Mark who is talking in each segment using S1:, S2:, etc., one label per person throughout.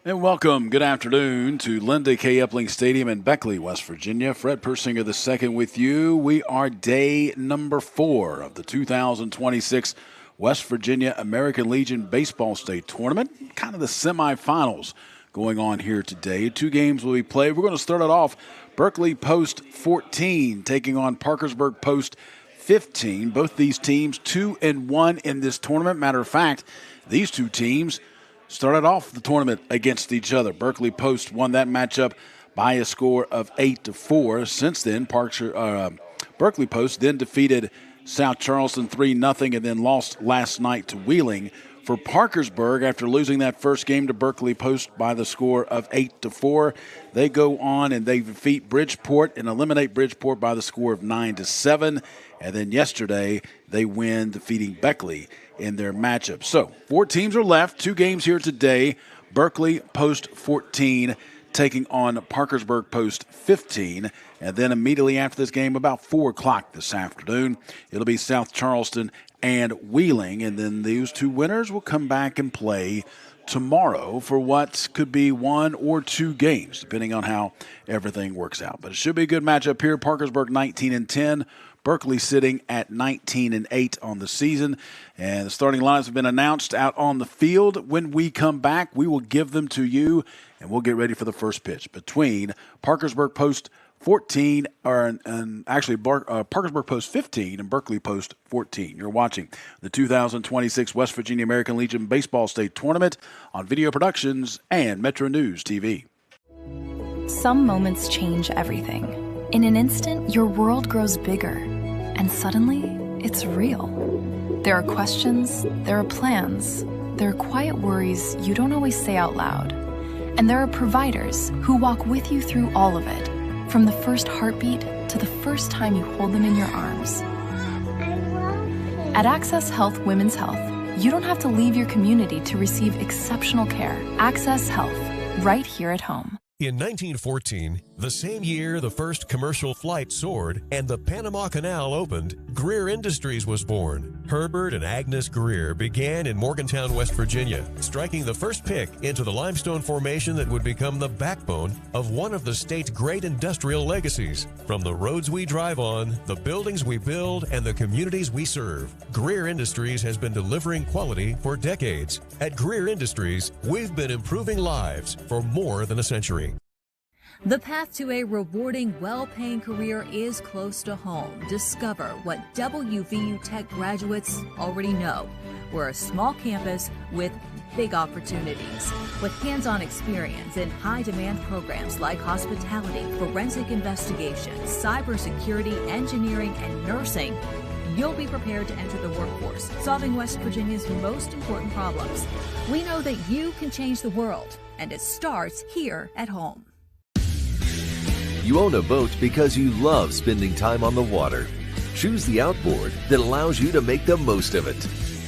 S1: And welcome, good afternoon to Linda K. Epling Stadium in Berkeley, West Virginia. Fred Persinger II with you. We are day number 4 of the 2026 West Virginia American Legion Baseball State Tournament. Kind of the semifinals going on here today. 2 games will be played. We're going to start it off. Berkeley Post 14 taking on Parkersburg Post 15. Both these teams 2-1 in this tournament. Matter of fact, these 2 teams started off the tournament against each other. Berkeley Post won that matchup by a score of 8-4. Since then, Berkeley Post then defeated South Charleston 3-0 and then lost last night to Wheeling. For Parkersburg, after losing that first game to Berkeley Post by the score of 8-4, they go on and they defeat Bridgeport and eliminate Bridgeport by the score of 9-7. And then yesterday, they win, defeating Berkeley in their matchup. So 4 teams are left, 2 games here today. Berkeley Post 14 taking on Parkersburg Post 15. And then immediately after this game, about 4 o'clock this afternoon, it'll be South Charleston and Wheeling. And then those 2 winners will come back and play tomorrow for what could be 1 or 2 games, depending on how everything works out. But it should be a good matchup here. Parkersburg 19-10. Berkeley sitting at 19-8 on the season. And the starting lineups have been announced out on the field. When we come back, we will give them to you, and we'll get ready for the first pitch between Parkersburg Post 14, Parkersburg Post 15 and Berkeley Post 14. You're watching the 2026 West Virginia American Legion Baseball State Tournament on Video Productions and Metro News TV.
S2: Some moments change everything. In an instant, your world grows bigger, and suddenly, it's real. There are questions, there are plans, there are quiet worries you don't always say out loud. And there are providers who walk with you through all of it, from the first heartbeat to the first time you hold them in your arms. At Access Health Women's Health, you don't have to leave your community to receive exceptional care. Access Health, right here at home.
S3: In 1914, the same year the first commercial flight soared and the Panama Canal opened, Greer Industries was born. Herbert and Agnes Greer began in Morgantown, West Virginia, striking the first pick into the limestone formation that would become the backbone of one of the state's great industrial legacies. From the roads we drive on, the buildings we build, and the communities we serve, Greer Industries has been delivering quality for decades. At Greer Industries, we've been improving lives for more than a century.
S4: The path to a rewarding, well-paying career is close to home. Discover what WVU Tech graduates already know. We're a small campus with big opportunities. With hands-on experience in high-demand programs like hospitality, forensic investigations, cybersecurity, engineering, and nursing, you'll be prepared to enter the workforce, solving West Virginia's most important problems. We know that you can change the world, and it starts here at home.
S5: You own a boat because you love spending time on the water. Choose the outboard that allows you to make the most of it.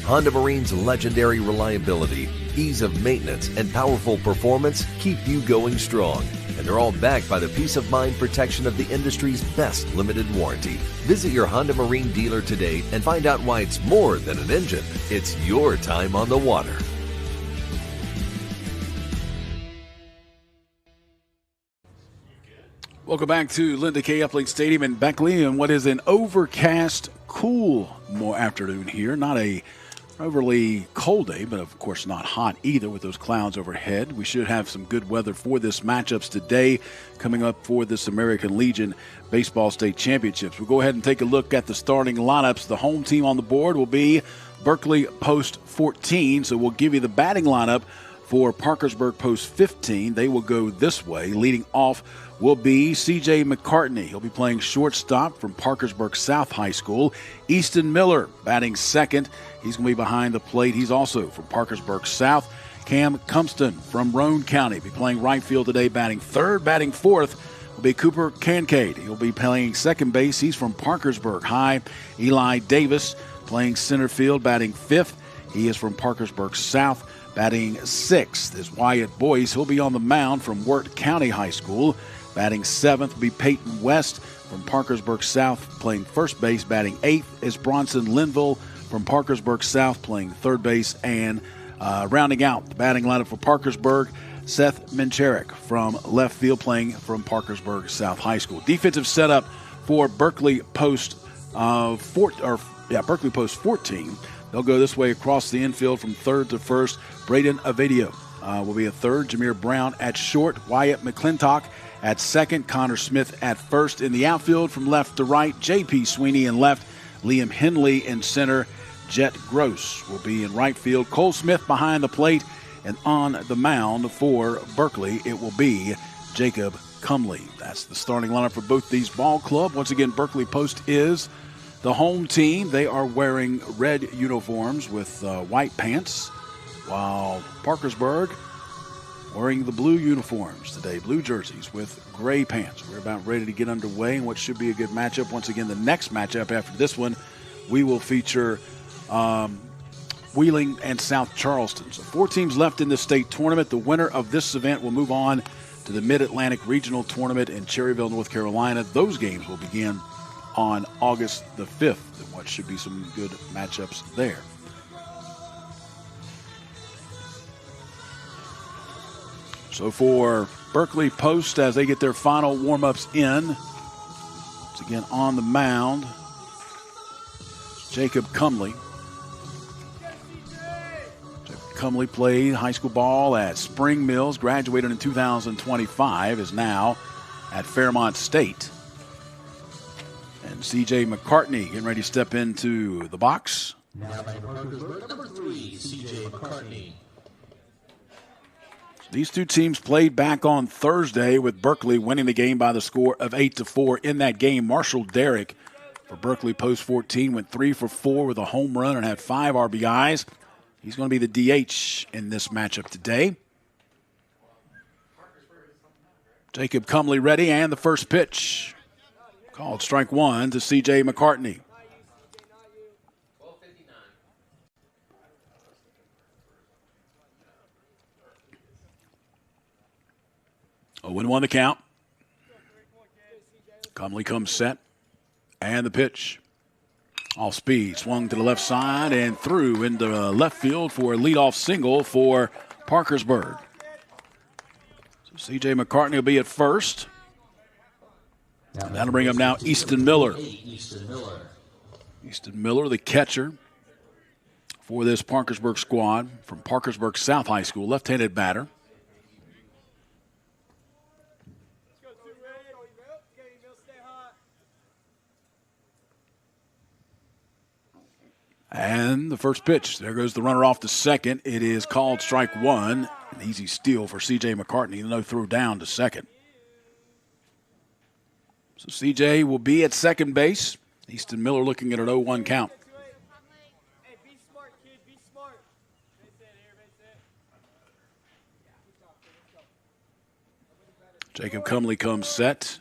S5: Honda Marine's legendary reliability, ease of maintenance, and powerful performance keep you going strong. And they're all backed by the peace of mind protection of the industry's best limited warranty. Visit your Honda Marine dealer today and find out why it's more than an engine. It's your time on the water.
S1: Welcome back to Linda K. Epling Stadium in Berkeley, and what is an overcast, cool afternoon here. Not a overly cold day, but of course not hot either with those clouds overhead. We should have some good weather for this matchups today coming up for this American Legion Baseball State Championships. We'll go ahead and take a look at the starting lineups. The home team on the board will be Berkeley Post 14, so we'll give you the batting lineup for Parkersburg Post 15. They will go this way. Leading off will be C.J. McCartney. He'll be playing shortstop from Parkersburg South High School. Easton Miller batting second. He's going to be behind the plate. He's also from Parkersburg South. Cam Cumston from Roane County will be playing right field today, batting third. Batting fourth will be Cooper Kincaid. He'll be playing second base. He's from Parkersburg High. Eli Davis playing center field, batting fifth. He is from Parkersburg South. Batting sixth is Wyatt Boyce. He'll be on the mound from Wirt County High School. Batting seventh will be Peyton West from Parkersburg South, playing first base. Batting eighth is Bronson Linville from Parkersburg South, playing third base. And rounding out the batting lineup for Parkersburg, Seth Mencherek from left field, playing from Parkersburg South High School. Defensive setup for Berkeley Post Berkeley Post 14. They'll go this way across the infield from third to first. Braden Avadio will be at third. Jameer Brown at short. Wyatt McClintock at second. Connor Smith at first. In the outfield from left to right, J.P. Sweeney in left. Liam Henley in center. Jet Gross will be in right field. Cole Smith behind the plate. And on the mound for Berkeley, it will be Jacob Cumley. That's the starting lineup for both these ball clubs. Once again, Berkeley Post is the home team. They are wearing red uniforms with white pants, while Parkersburg wearing the blue uniforms today, blue jerseys with gray pants. We're about ready to get underway in what should be a good matchup. Once again, the next matchup after this one, we will feature Wheeling and South Charleston. So 4 teams left in the state tournament. The winner of this event will move on to the Mid-Atlantic Regional Tournament in Cherryville, North Carolina. Those games will begin on August the 5th, and what should be some good matchups there. So for Berkeley Post, as they get their final warm-ups in, once again on the mound, Jacob Cumley. Cumley played high school ball at Spring Mills, graduated in 2025, is now at Fairmont State. And C.J. McCartney getting ready to step into the box.
S6: Now by Parkersburg, number 3, C.J. McCartney.
S1: These two teams played back on Thursday, with Berkeley winning the game by the score of 8-4. In that game, Marshall Derrick for Berkeley Post 14 went 3 for 4 with a home run and had 5 RBIs. He's going to be the DH in this matchup today. Jacob Cumley ready, and the first pitch. Called strike one to C.J. McCartney. Oh, 1-1 the count. Cumley comes set, and the pitch. Off speed, swung to the left side and through into left field for a leadoff single for Parkersburg. So C.J. McCartney will be at first. And that'll bring up now Easton Miller. Easton Miller, the catcher for this Parkersburg squad from Parkersburg South High School, left-handed batter. And the first pitch. There goes the runner off to second. It is called strike one. An easy steal for C.J. McCartney. No throw down to second. So C.J. will be at second base. Easton Miller looking at an 0-1 count. Jacob Cumley comes set.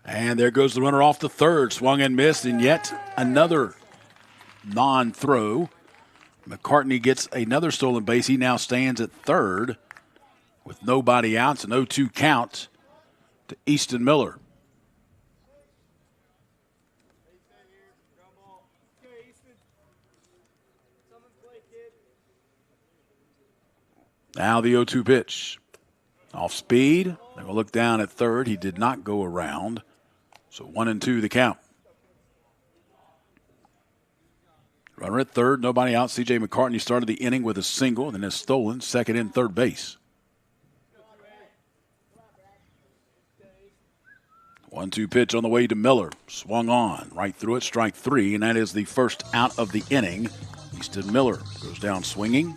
S1: And there goes the runner off to third. Swung and missed, and yet another non-throw. McCartney gets another stolen base. He now stands at third with nobody out. It's an 0-2 count to Easton Miller. Now the 0-2 pitch. Off speed. They're going to look down at third. He did not go around. So 1-2 the count. Runner at third, nobody out. C.J. McCartney started the inning with a single, then is stolen, second and third base. 1-2 pitch on the way to Miller. Swung on, right through it, strike three, and that is the first out of the inning. Easton Miller goes down swinging.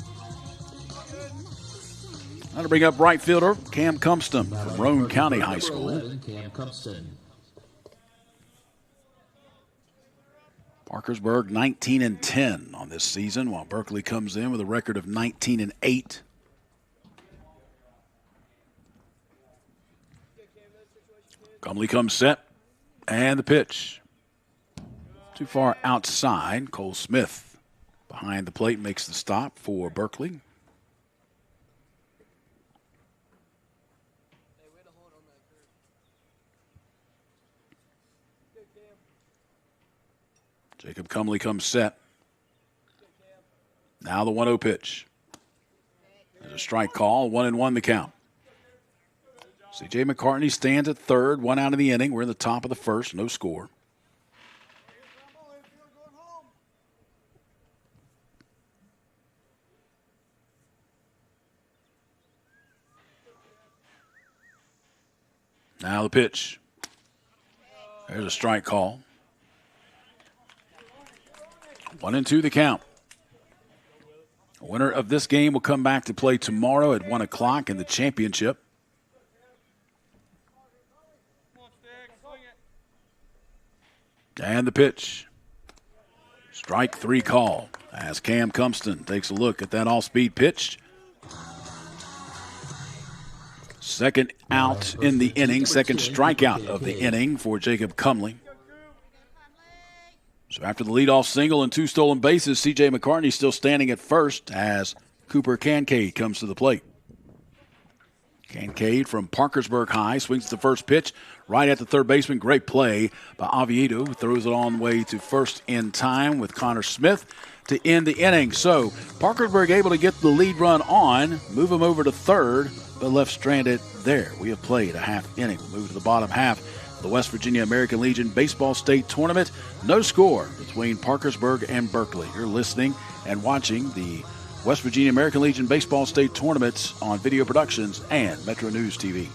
S1: Now to bring up right fielder Cam Cumston from Roane County High School.
S6: Cam Cumston.
S1: Parkersburg 19-10 on this season, while Berkeley comes in with a record of 19-8. Cumley comes set, and the pitch. Too far outside. Cole Smith behind the plate makes the stop for Berkeley. Jacob Cumley comes set. Now the 1-0 pitch. There's a strike call, 1-1 the count. C.J. McCartney stands at third, 1 out of the inning. We're in the top of the first, no score. Now the pitch. There's a strike call. 1-2 the count. The winner of this game will come back to play tomorrow at 1 o'clock in the championship. And the pitch. Strike 3 call as Cam Cumston takes a look at that off-speed pitch. Second out in the inning, second strikeout of the inning for Jacob Cumley. So after the leadoff single and 2 stolen bases, C.J. McCartney still standing at first as Cooper Kincaid comes to the plate. Kincaid from Parkersburg High swings the first pitch right at the third baseman. Great play by Oviedo, who throws it on the way to first in time with Connor Smith to end the inning. So Parkersburg able to get the lead run on, move him over to third, but left stranded there. We have played a half inning. We'll move to the bottom half of the West Virginia American Legion Baseball State Tournament. No score between Parkersburg and Berkeley. You're listening and watching the West Virginia American Legion Baseball State Tournaments on Video Productions and Metro News TV.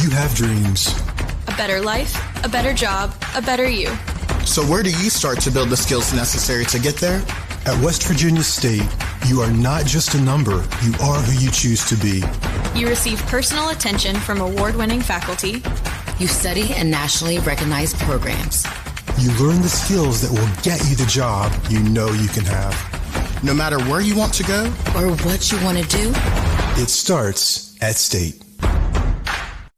S7: You have dreams.
S8: A better life, a better job, a better you.
S7: So where do you start to build the skills necessary to get there?
S9: At West Virginia State, you are not just a number, you are who you choose to be.
S8: You receive personal attention from award-winning faculty.
S10: You study in nationally recognized programs.
S9: You learn the skills that will get you the job you know you can have.
S7: No matter where you want to go
S10: or what you want to do,
S9: it starts at State.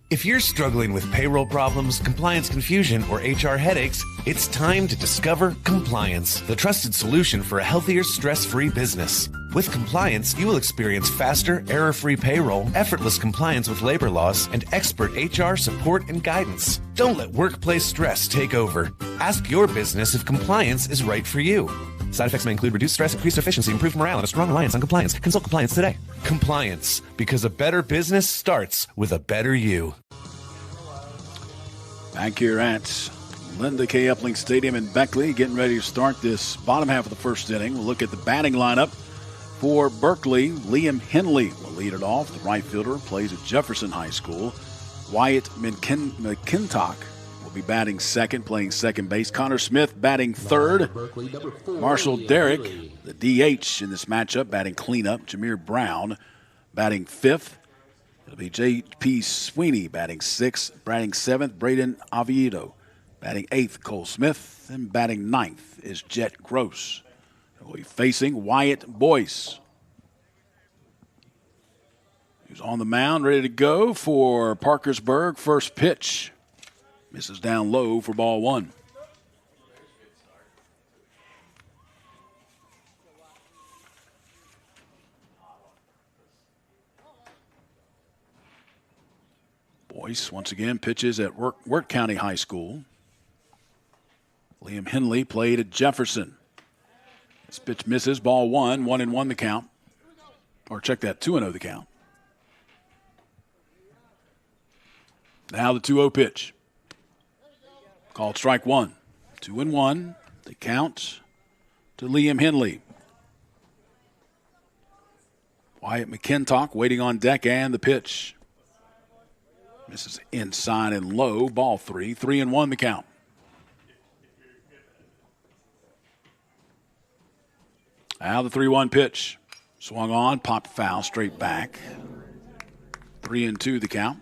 S11: If you're struggling with payroll problems, compliance confusion, or HR headaches, it's time to discover Compliance, the trusted solution for a healthier, stress-free business. With Compliance, you will experience faster, error-free payroll, effortless compliance with labor laws, and expert HR support and guidance. Don't let workplace stress take over. Ask your business if Compliance is right for you. Side effects may include reduced stress, increased efficiency, improved morale, and a strong reliance on compliance. Consult Compliance today. Compliance, because a better business starts with a better you.
S1: Back here at Linda K. Epling Stadium in Beckley, getting ready to start this bottom half of the first inning. We'll look at the batting lineup for Berkeley. Liam Henley will lead it off. The right fielder plays at Jefferson High School. Wyatt McKintock will be batting second, playing second base. Connor Smith batting third. Marshall Derrick, the DH in this matchup, batting cleanup. Jameer Brown batting fifth. It'll be J.P. Sweeney batting sixth, batting seventh, Braden Oviedo. Batting eighth, Cole Smith. And batting ninth is Jet Gross. We'll be facing Wyatt Boyce, who's on the mound, ready to go for Parkersburg. First pitch. Misses down low for ball one. Boyce, once again, pitches at Wirt County High School. Liam Henley played at Jefferson. This pitch misses, ball one, 1-1 the count. Or check that, 2-0 the count. Now the 2-0 pitch. Called strike one. 2-1, the count to Liam Henley. Wyatt McKintock waiting on deck and the pitch. This is inside and low. Ball three. 3-1 the count. Now the 3-1 pitch. Swung on, popped foul, straight back. 3-2 the count.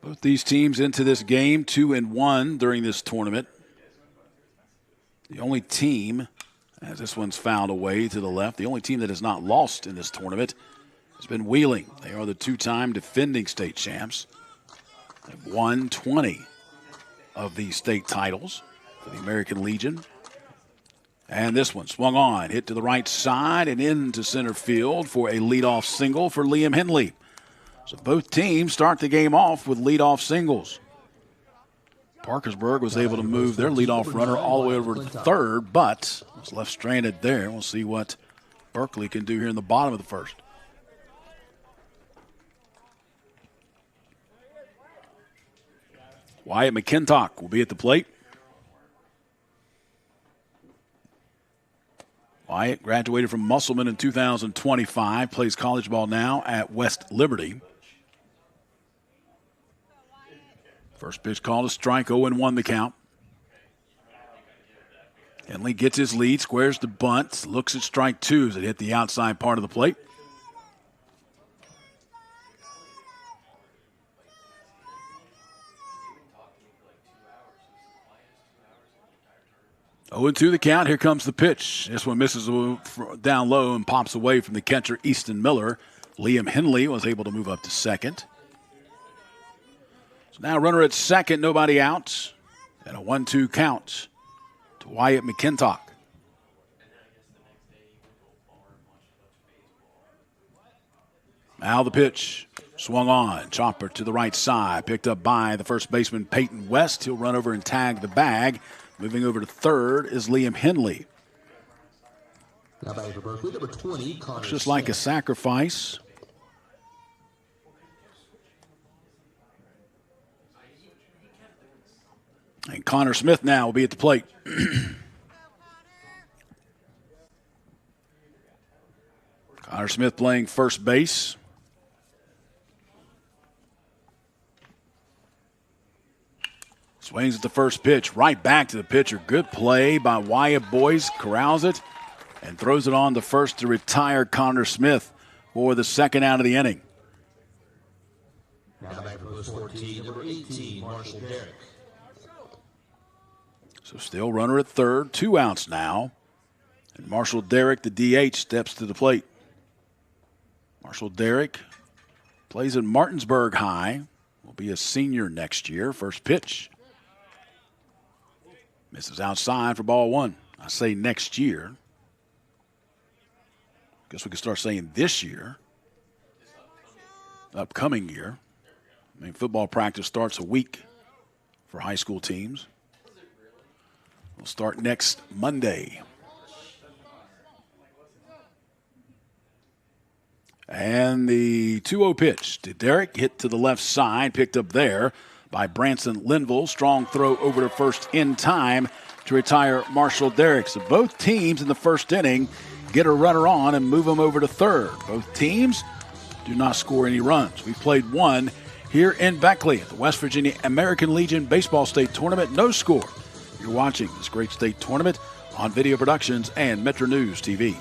S1: Both these teams into this game 2-1 during this tournament. The only team, as this one's fouled away to the left, the only team that has not lost in this tournament has been Wheeling. They are the two-time defending state champs. They've won 20 of these state titles for the American Legion. And this one swung on, hit to the right side and into center field for a leadoff single for Liam Henley. So both teams start the game off with leadoff singles. Parkersburg was able to move their leadoff runner all the way over to third, but was left stranded there. We'll see what Berkeley can do here in the bottom of the first. Wyatt McKintock will be at the plate. Wyatt graduated from Musselman in 2025, plays college ball now at West Liberty. First pitch called a strike, 0-1 the count. Henley gets his lead, squares the bunt, looks at strike two as it hit the outside part of the plate. Oh, 2 the count. Here comes the pitch. This one misses down low and pops away from the catcher, Easton Miller. Liam Henley was able to move up to second. So now runner at second, nobody out. And a 1-2 count to Wyatt McKintock. Now the pitch. Swung on. Chopper to the right side. Picked up by the first baseman, Peyton West. He'll run over and tag the bag. Moving over to third is Liam Henley.
S6: Now batting for Berkeley, number 20, Connor
S1: Looks just
S6: Smith.
S1: like a sacrifice. And Connor Smith now will be at the plate. Connor Smith playing first base. Swings at the first pitch, right back to the pitcher. Good play by Wyatt Boyce, corrals it, and throws it on to first to retire Connor Smith for the second out of the inning.
S6: Now batting for post 14, number 18, Marshall Derrick.
S1: So still runner at third, 2 outs now. And Marshall Derrick, the DH, steps to the plate. Marshall Derrick plays at Martinsburg High. Will be a senior next year. First pitch. Misses outside for ball one. I say next year. Guess we can start saying this year. Upcoming year. I mean, football practice starts a week for high school teams. We'll start next Monday. And the 2-0 pitch to Derrick, hit to the left side, picked up there by Branson Linville. Strong throw over to first in time to retire Marshall Derrick. So both teams in the first inning get a runner on and move them over to third. Both teams do not score any runs. We played one here in Beckley at the West Virginia American Legion Baseball State Tournament. No score. You're watching this great state tournament on Video Productions and Metro News TV.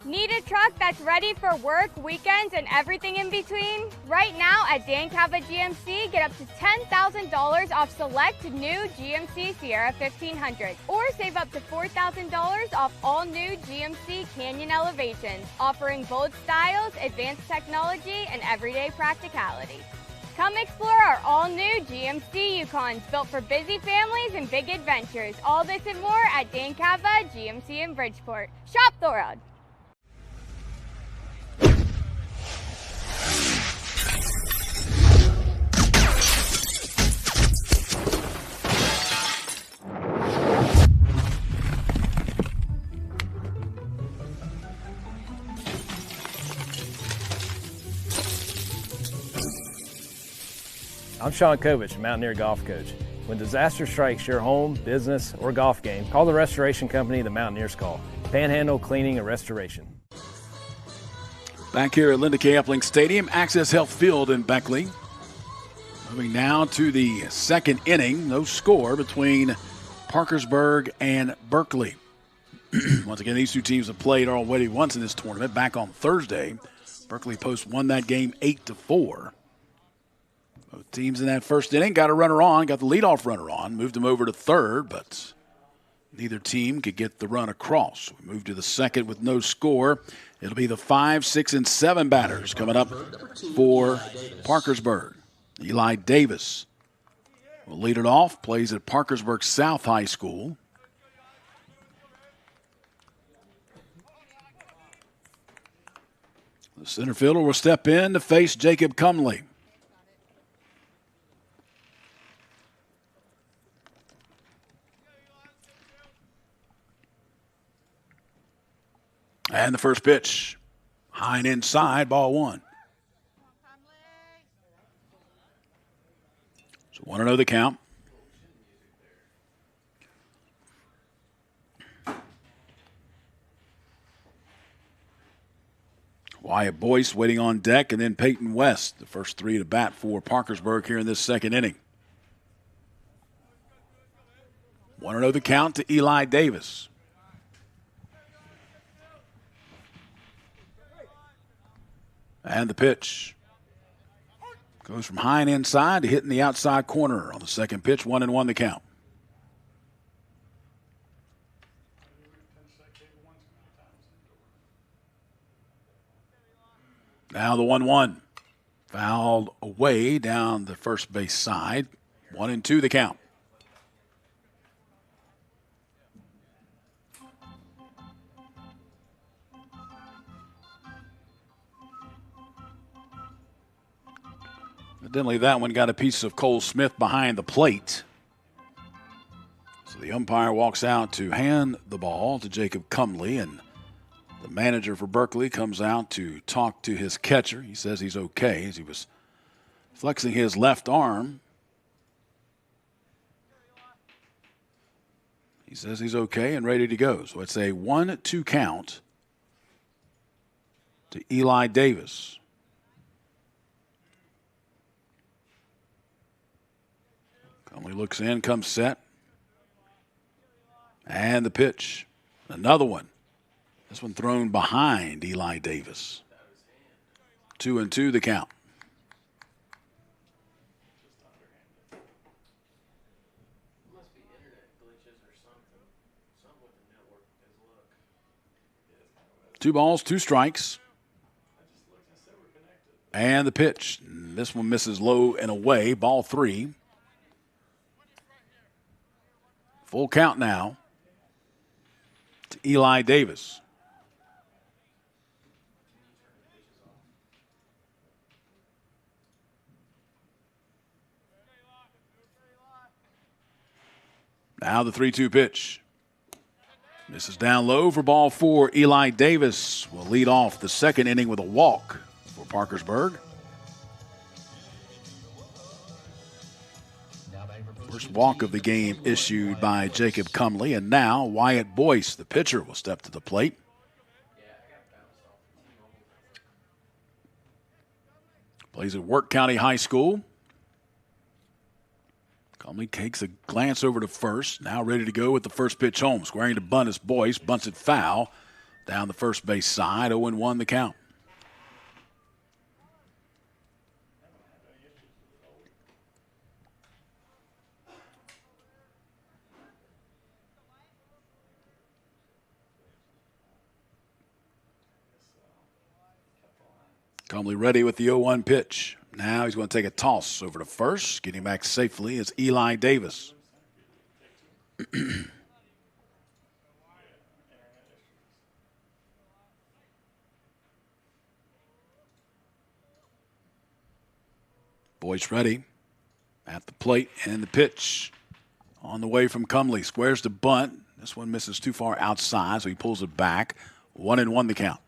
S12: Need a truck that's ready for work, weekends, and everything in between? Right now at Dan Cava GMC, get up to $10,000 off select new GMC Sierra 1500s, or save up to $4,000 off all new GMC Canyon Elevations, offering bold styles, advanced technology, and everyday practicality. Come explore our all-new GMC Yukons, built for busy families and big adventures. All this and more at Dan Cava GMC in Bridgeport. Shop Thorold.
S13: I'm Sean Kovich, Mountaineer Golf Coach. When disaster strikes your home, business, or golf game, call the restoration company the Mountaineers call. Panhandle Cleaning and Restoration.
S1: Back here at Linda K. Epling Stadium, Access Health Field in Beckley. Moving now to the second inning. No score between Parkersburg and Berkeley. Once again, these two teams have played already once in this tournament, back on Thursday. Berkeley Post won that game 8-4. Both teams in that first inning got a runner on, got the leadoff runner on, moved him over to third, but neither team could get the run across. We move to the second with no score. It'll be the 5, 6, and 7 batters coming up for Parkersburg. Eli Davis will lead it off, plays at Parkersburg South High School. The center fielder will step in to face Jacob Cumley. And the first pitch, high and inside, ball one. So 1-0 the count. Wyatt Boyce waiting on deck, and then Peyton West, the first three to bat for Parkersburg here in this second inning. 1-0 the count to Eli Davis. And the pitch goes from high and inside to hitting the outside corner on the second pitch. 1-1 the count. Now the 1-1. Fouled away down the first base side. 1-2 the count. Evidently that one got a piece of Cole Smith behind the plate. So the umpire walks out to hand the ball to Jacob Cumley, and the manager for Berkeley comes out to talk to his catcher. He says he's okay as he was flexing his left arm. He says he's okay and ready to go. So it's a 1-2 count to Eli Davis. Cumley looks in, comes set. And the pitch. Another one. This one thrown behind Eli Davis. 2-2 the count. Two balls, two strikes. And the pitch. This one misses low and away. Ball three. Full count now to Eli Davis. Now the 3-2 pitch. Misses down low for ball four. Eli Davis will lead off the second inning with a walk for Parkersburg. First walk of the game issued by Jacob Cumley, and now Wyatt Boyce, the pitcher, will step to the plate. Plays at Work County High School. Cumley takes a glance over to first, now ready to go with the first pitch home. Squaring to bunt is Boyce, bunts it foul down the first base side. 0-1 the count. Cumley ready with the 0-1 pitch. Now he's going to take a toss over to first. Getting back safely is Eli Davis. Boyce ready at the plate, and the pitch on the way from Cumley. Squares to bunt. This one misses too far outside, so he pulls it back. 1-1 the count.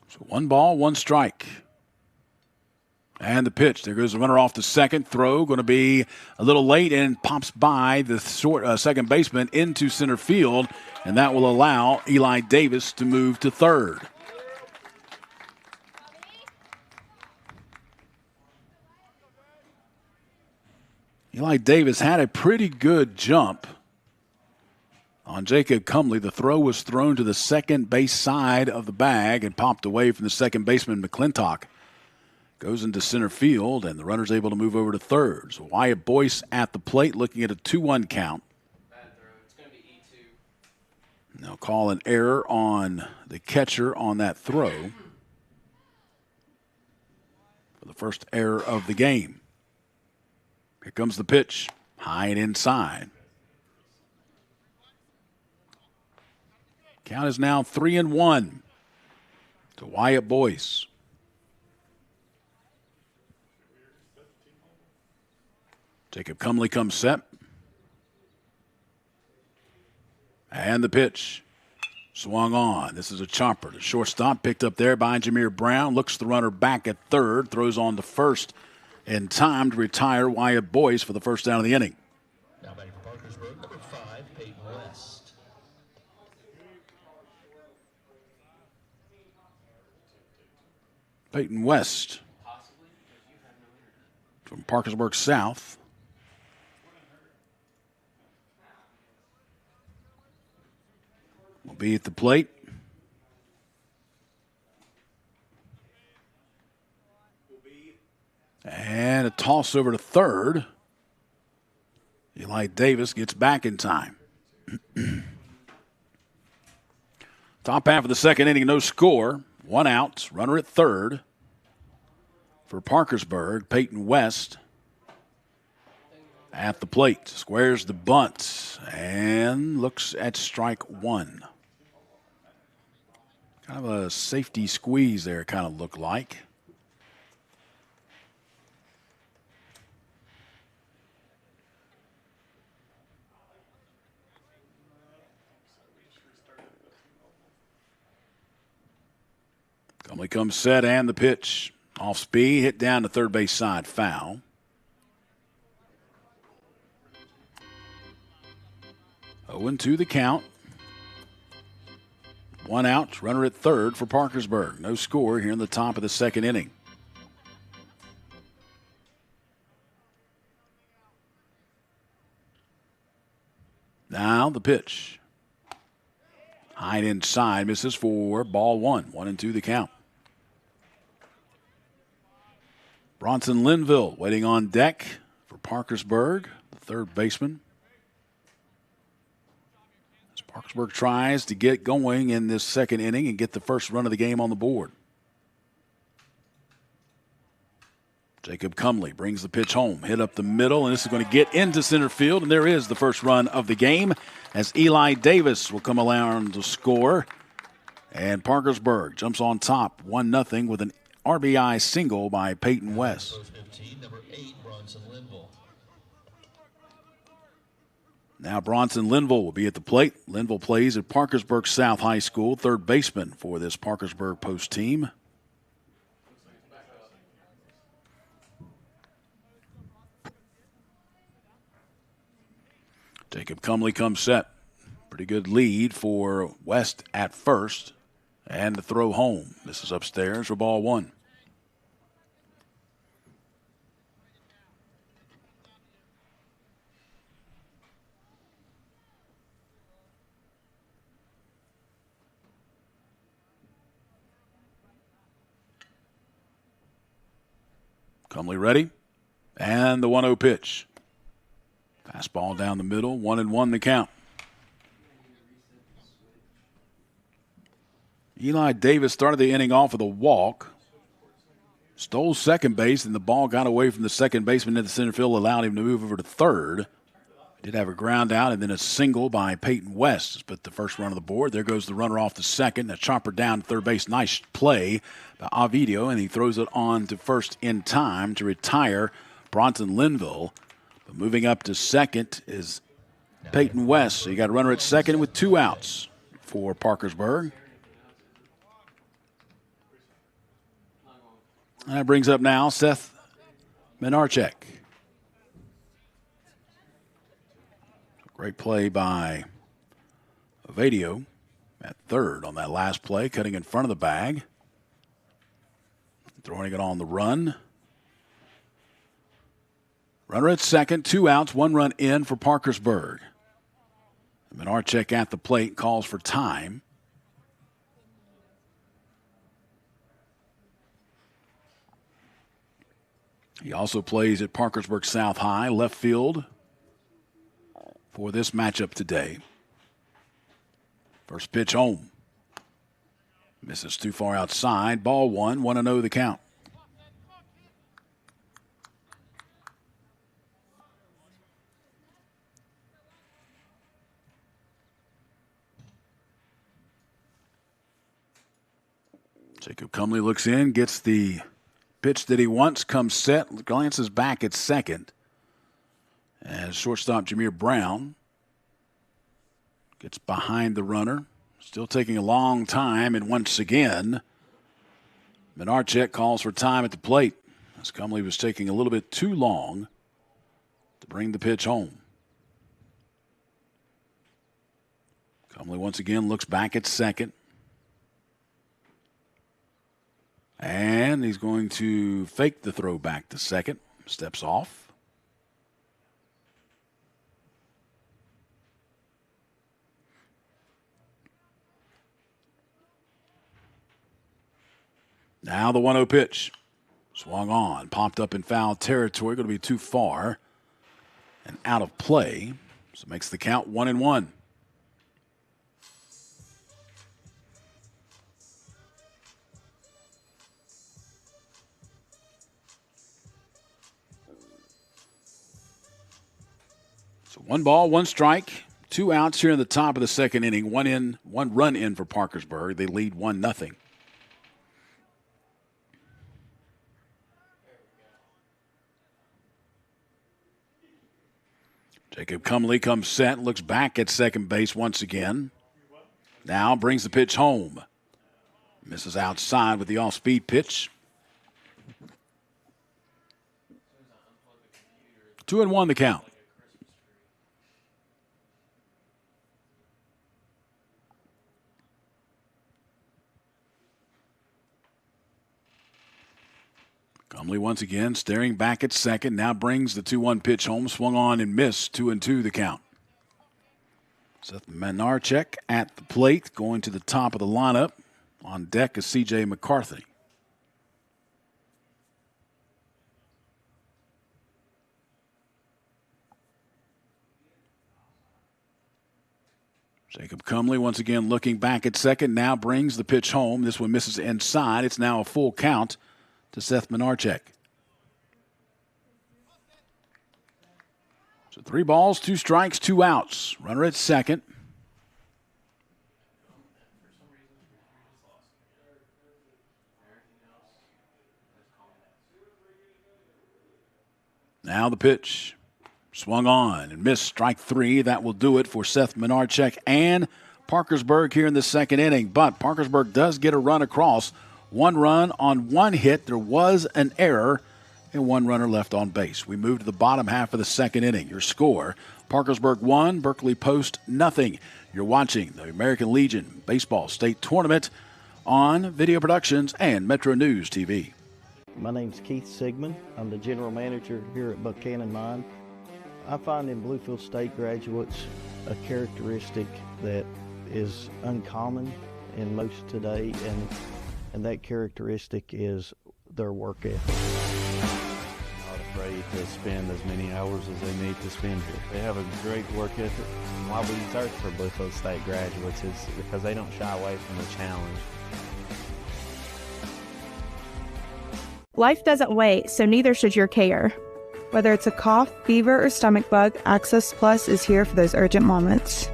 S1: So 1 ball, 1 strike. And the pitch. There goes the runner off the second. Throw going to be a little late and pops by the second baseman into center field. And that will allow Eli Davis to move to third. Eli Davis had a pretty good jump on Jacob Cumley. The throw was thrown to the second base side of the bag and popped away from the second baseman, McClintock. Goes into center field, and the runner's able to move over to third. So Wyatt Boyce at the plate looking at a 2-1 count.
S14: It's going to be E2.
S1: They'll call an error on the catcher on that throw for the first error of the game. Here comes the pitch, high and inside. Count is now 3-1 to Wyatt Boyce. Jacob Cumley comes set. And the pitch. Swung on. This is a chopper. The shortstop picked up there by Jameer Brown. Looks the runner back at third. Throws on to first in time to retire Wyatt Boyce for the first down of the inning.
S6: Now batting for Parkersburg, number 5, Peyton West.
S1: Peyton West from Parkersburg South. Will be at the plate. And a toss over to third. Eli Davis gets back in time. Top half of the second inning, no score. 1 out, runner at third. For Parkersburg, Peyton West at the plate. Squares the bunt and looks at strike 1. Kind of a safety squeeze there, kind of looked like. Comley comes set and the pitch. Off speed, hit down the third base side, foul. Oh, 2 the count. 1 out, runner at third for Parkersburg. No score here in the top of the second inning. Now the pitch. High and inside, misses for ball 1. 1-2 the count. Bronson Linville waiting on deck for Parkersburg, the third baseman. As Parkersburg tries to get going in this second inning and get the first run of the game on the board. Jacob Cumley brings the pitch home, hit up the middle, and this is going to get into center field, and there is the first run of the game as Eli Davis will come around to score. And Parkersburg jumps on top 1-0 with an RBI single by Peyton West.
S6: 15, number 8, Bronson Linville.
S1: Now Bronson Linville will be at the plate. Linville plays at Parkersburg South High School, third baseman for this Parkersburg Post team. Jacob Cumley comes set. Pretty good lead for West at first. And the throw home. This is upstairs for ball 1. Cumley ready. And the 1-0 pitch. Fastball down the middle. 1-1 the count. Eli Davis started the inning off with a walk. Stole second base, and the ball got away from the second baseman into center field, allowed him to move over to third. Did have a ground out and then a single by Peyton West. But the first run of the board. There goes the runner off the second. A chopper down to third base. Nice play by Ovidio, and he throws it on to first in time to retire Bronson Linville. But moving up to second is Peyton West. So you got a runner at second with 2 outs for Parkersburg. And that brings up now Seth Menarchek. Great play by Ovidio at third on that last play, cutting in front of the bag. Throwing it on the run. Runner at second, 2 outs, 1 run in for Parkersburg. Menarchek at the plate calls for time. He also plays at Parkersburg South High, left field for this matchup today. First pitch home. Misses too far outside. Ball 1, 1-0 the count. Jacob Cumley looks in, gets the pitch that he wants, comes set, glances back at second. And shortstop Jameer Brown gets behind the runner. Still taking a long time, and once again, Menarchek calls for time at the plate, as Cumley was taking a little bit too long to bring the pitch home. Cumley once again looks back at second. And he's going to fake the throw back to second. Steps off. Now the 1-0 pitch. Swung on. Popped up in foul territory. Going to be too far and out of play. So it makes the count 1-1. So 1 ball, 1 strike, 2 outs here in the top of the second inning. 1 run in for Parkersburg. They lead 1-0. Jacob Cumley comes set, looks back at second base once again. Now brings the pitch home. Misses outside with the off-speed pitch. 2-1 the count. Cumley once again staring back at second. Now brings the 2-1 pitch home. Swung on and missed. 2-2 the count. Seth Menarchek at the plate, going to the top of the lineup. On deck is C.J. McCarthy. Jacob Cumley once again looking back at second. Now brings the pitch home. This one misses inside. It's now a full count to Seth Menarchek. So 3 balls, 2 strikes, 2 outs. Runner at second. Now the pitch. Swung on and missed. Strike 3. That will do it for Seth Menarchek and Parkersburg here in the second inning. But Parkersburg does get a run across. 1 run on 1 hit. There was an error and 1 runner left on base. We move to the bottom half of the second inning. Your score, Parkersburg 1, Berkeley Post nothing. You're watching the American Legion Baseball State Tournament on Video Productions and Metro News TV.
S15: My name's Keith Sigmund. I'm the general manager here at Buchanan Mine. I find in Bluefield State graduates a characteristic that is uncommon in most today, and that characteristic is their work ethic.
S16: Not afraid to spend as many hours as they need to spend here. They have a great work ethic.
S17: Why we search for Bluefield State graduates is because they don't shy away from the challenge.
S18: Life doesn't wait, so neither should your care. Whether it's a cough, fever, or stomach bug, Access Plus is here for those urgent moments.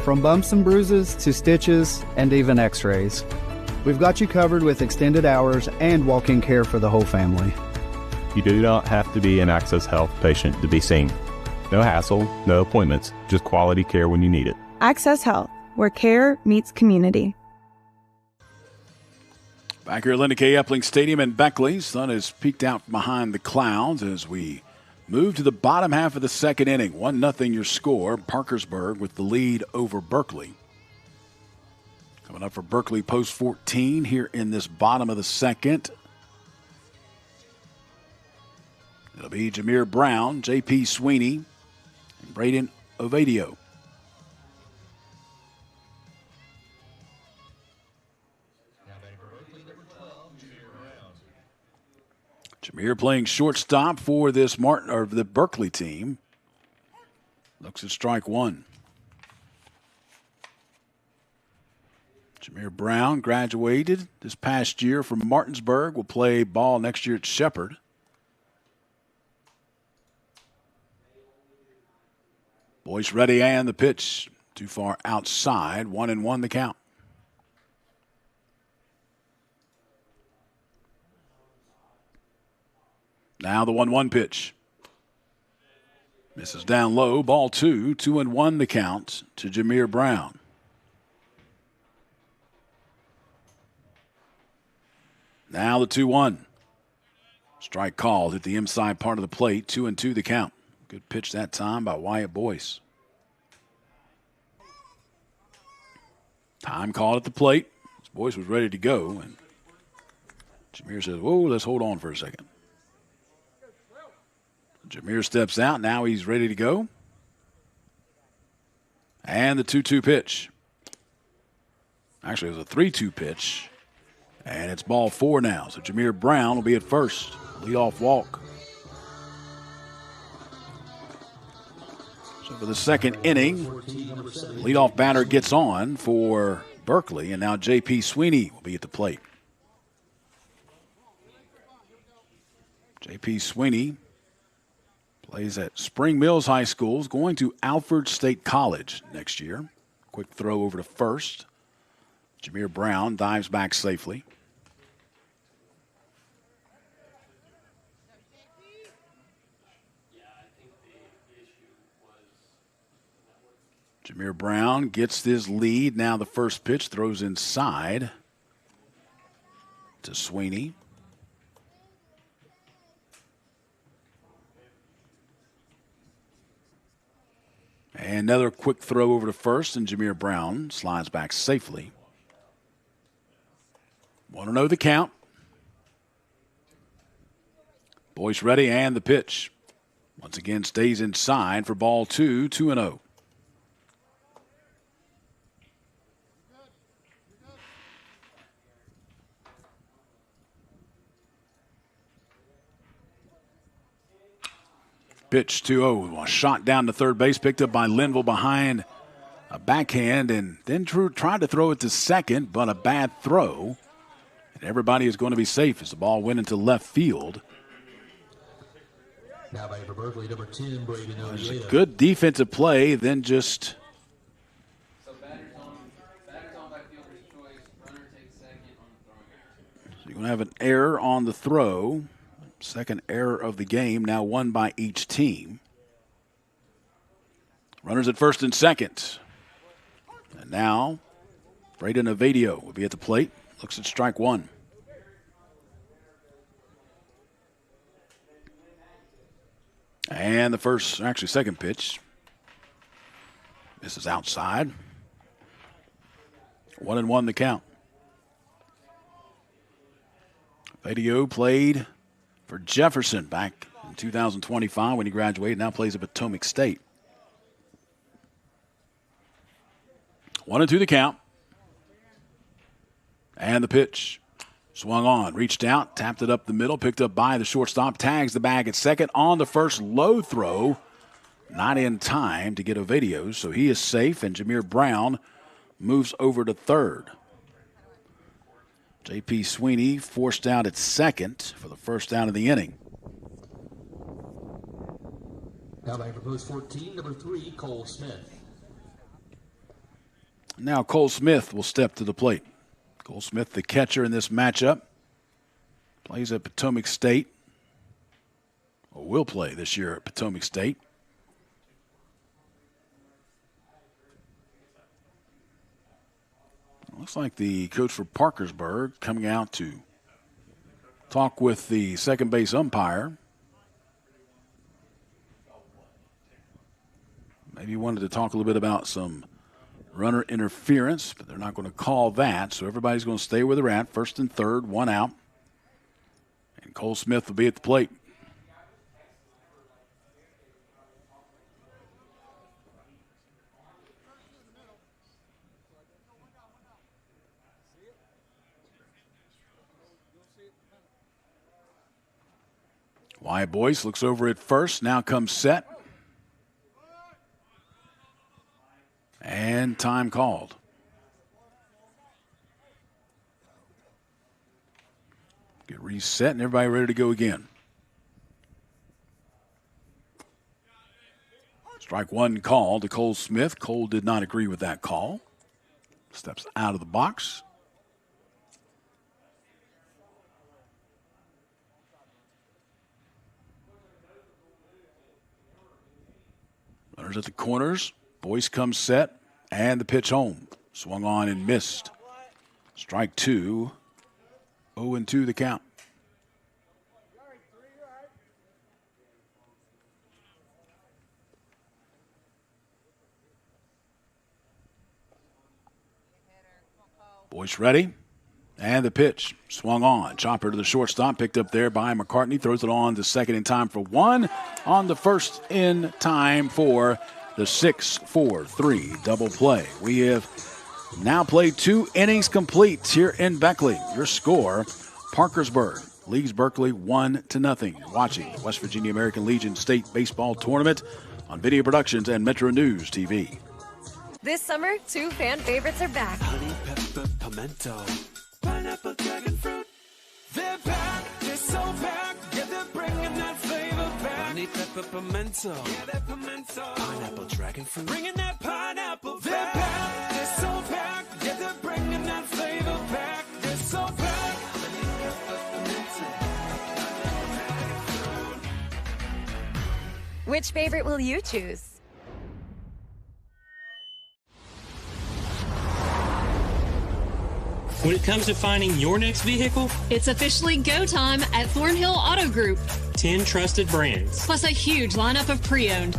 S19: From bumps and bruises to stitches and even x-rays, we've got you covered with extended hours and walk-in care for the whole family.
S20: You do not have to be an Access Health patient to be seen. No hassle, no appointments, just quality care when you need it.
S18: Access Health, where care meets community.
S1: Back here at Linda K. Epling Stadium in Beckley. Sun has peeked out behind the clouds as we move to the bottom half of the second inning. 1-0 your score. Parkersburg with the lead over Berkeley. Coming up for Berkeley Post 14 here in this bottom of the second. It'll be Jameer Brown, J.P. Sweeney, and Braden Ovadio. Jameer playing shortstop for this the Berkeley team. Looks at strike 1. Jameer Brown graduated this past year from Martinsburg. Will play ball next year at Shepherd. Boyce ready, and the pitch Too far outside. 1-1 the count. Now the 1-1 pitch. Misses down low. Ball 2. 2-1 the count to Jameer Brown. Now the 2-1. Strike called at the inside part of the plate. 2-2 the count. Good pitch that time by Wyatt Boyce. Time called at the plate. Boyce was ready to go, and Jameer says, whoa, let's hold on for a second. Jameer steps out. Now he's ready to go. And the 2-2 pitch. Actually, it was a 3-2 pitch. And it's ball 4 now. So Jameer Brown will be at first. Leadoff walk. So for the second inning, leadoff batter gets on for Berkeley. And now J.P. Sweeney will be at the plate. J.P. Sweeney plays at Spring Mills High School, is going to Alford State College next year. Quick throw over to first. Jameer Brown dives back safely. Jameer Brown gets his lead. Now the first pitch throws inside to Sweeney. And another quick throw over to first, and Jameer Brown slides back safely. 1-0 the count. Boyce ready, and the pitch. Once again stays inside for ball 2, 2-0. Pitch 2-0. Shot down to third base, picked up by Linville behind a backhand, and then tried to throw it to second, but a bad throw. And everybody is going to be safe as the ball went into left field.
S6: Now by for Berkeley, number 10, Braden Oviedo.
S1: Good defensive play, then just.
S14: So batter's on by fielder's choice. Runner takes second on the throwing error.
S1: So you're going to have an error on the throw. Second error of the game, now one by each team. Runners at first and second. And now, Braden Oviedo will be at the plate. Looks at strike one. And the second pitch. This is outside. 1-1 the count. Oviedo played for Jefferson back in 2025 when he graduated. Now plays at Potomac State. 1-2 the count. And the pitch. Swung on, reached out, tapped it up the middle, picked up by the shortstop, tags the bag at second on the first low throw. Not in time to get Oviedo, so he is safe, and Jameer Brown moves over to third. J.P. Sweeney forced out at second for the first out of the inning.
S6: Now by proposed 14, number 3, Cole Smith.
S1: Now Cole Smith will step to the plate. Cole Smith, the catcher in this matchup, plays at Potomac State, or will play this year at Potomac State. Looks like the coach for Parkersburg coming out to talk with the second base umpire. Maybe he wanted to talk a little bit about some runner interference, but they're not going to call that. So everybody's going to stay where they're at. First and third, one out. And Cole Smith will be at the plate. Wyatt Boyce looks over at first, now comes set. And time called. Get reset and everybody ready to go again. Strike one call to Cole Smith. Cole did not agree with that call. Steps out of the box. Runners at the corners. Boyce comes set. And the pitch home. Swung on and missed. Strike two. 0-2 the count. Boyce ready. And the pitch. Swung on. Chopper to the shortstop. Picked up there by McCartney. Throws it on to second in time for one. On the first in time for the 6-4-3 double play. We have now played 2 innings complete here in Beckley. Your score, Parkersburg leads Berkeley 1-0. You're watching the West Virginia American Legion State Baseball Tournament on Video Productions and Metro News TV.
S21: This summer, 2 fan favorites are back.
S22: Honey, pepper, pimento, pineapple, dragon fruit. They're back, they're so back. Yeah, they're bringing that flavor back. Honey, pepper, pimento, yeah, that pimento. Pineapple, dragon fruit, bringing that pineapple back. They're back, they're so back. Yeah, they're bringing that flavor back. They're so back. Honey, pepper, pimento.
S21: Which favorite will you choose?
S23: When it comes to finding your next vehicle,
S24: it's officially go time at Thornhill Auto Group.
S23: 10 trusted brands,
S24: plus a huge lineup of pre-owned.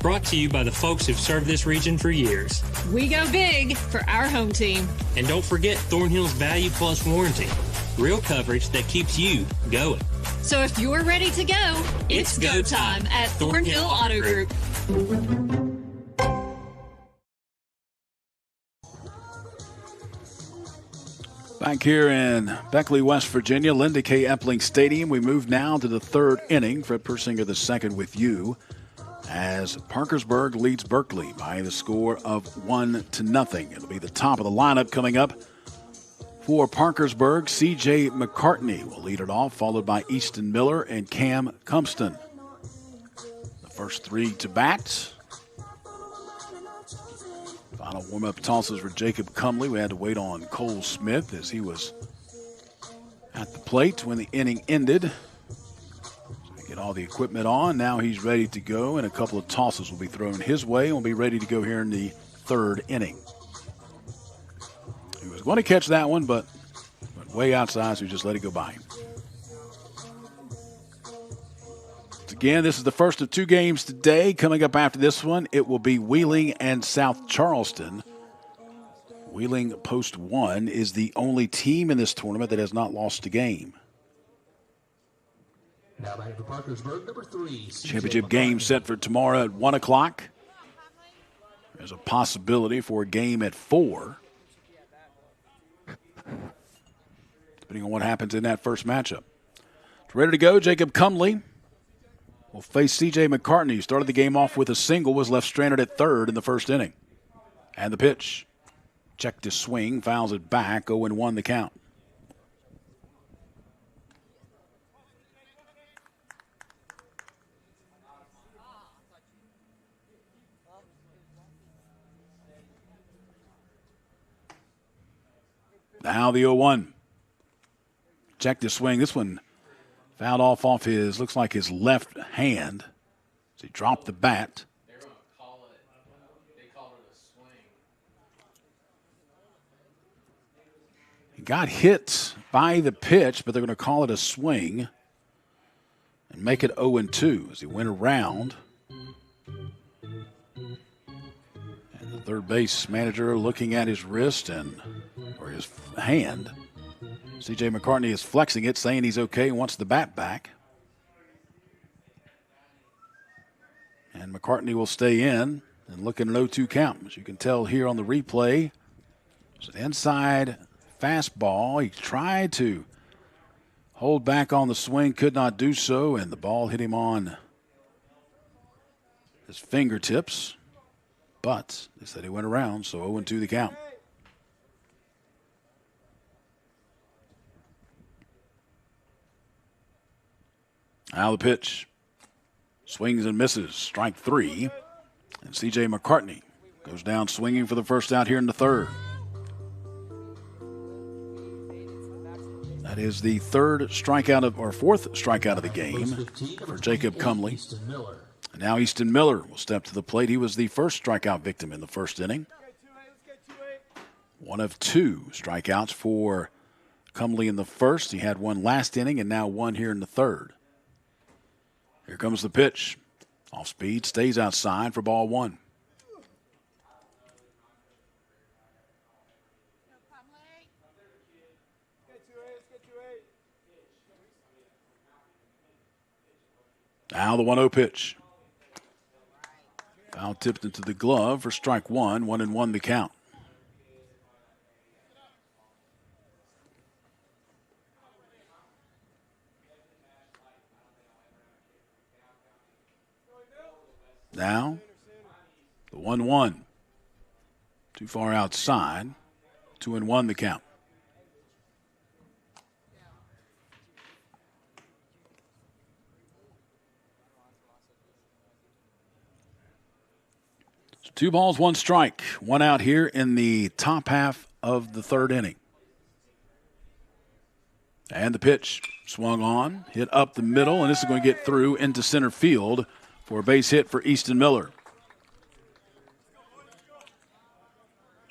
S23: Brought to you by the folks who've served this region for years.
S24: We go big for our home team.
S23: And don't forget Thornhill's Value Plus warranty. Real coverage that keeps you going.
S24: So if you're ready to go, it's go time at Thornhill Auto Group.
S1: Back here in Beckley, West Virginia, Linda K. Epling Stadium. We move now to the third inning. Fred Persinger the second with you as Parkersburg leads Berkeley by the score of 1-0. It'll be the top of the lineup coming up for Parkersburg. C.J. McCartney will lead it off, followed by Easton Miller and Cam Cumpston. The first 3 to bat. Final warm-up tosses for Jacob Cumley. We had to wait on Cole Smith as he was at the plate when the inning ended. So get all the equipment on. Now he's ready to go, and a couple of tosses will be thrown his way and will be ready to go here in the third inning. He was going to catch that one, but went way outside, so he just let it go by him. Again, this is the first of 2 games today. Coming up after this one, it will be Wheeling and South Charleston. Wheeling Post 1 is the only team in this tournament that has not lost a game.
S6: Now back to Parkersburg, number 3.
S1: Championship game set for tomorrow at 1 o'clock. There's a possibility for a game at 4. Depending on what happens in that first matchup. Ready to go, Jacob Cumley will face C.J. McCartney, who started the game off with a single, was left stranded at third in the first inning. And the pitch. Checked his swing, fouls it back, 0-1 the count. Now the 0-1. Checked his swing. This one fouled off his, looks like his left hand. So he dropped the bat.
S14: They're going to call it, they call it a swing.
S1: He got hit by the pitch, but they're going to call it a swing and make it 0-2 as he went around. And the third base manager looking at his wrist or his hand. C.J. McCartney is flexing it, saying he's okay and wants the bat back. And McCartney will stay in and look at an 0-2 count. As you can tell here on the replay, it's an inside fastball. He tried to hold back on the swing, could not do so, and the ball hit him on his fingertips. But they said he went around, so 0-2 the count. Now the pitch. Swings and misses. Strike 3. And C.J. McCartney goes down swinging for the first out here in the third. That is the fourth strikeout of the game for Jacob Cumley. And now Easton Miller will step to the plate. He was the first strikeout victim in the first inning. One of two strikeouts for Cumley in the first. He had one last inning and now one here in the third. Here comes the pitch. Off speed, stays outside for ball one. Now the 1-0 pitch. Foul tipped into the glove for strike one. 1-1 the count. Now the 1-1. Too far outside. 2-1 the count. So 2 balls, 1 strike. 1 out here in the top half of the third inning. And the pitch swung on, hit up the middle, and this is going to get through into center field for a base hit for Easton Miller.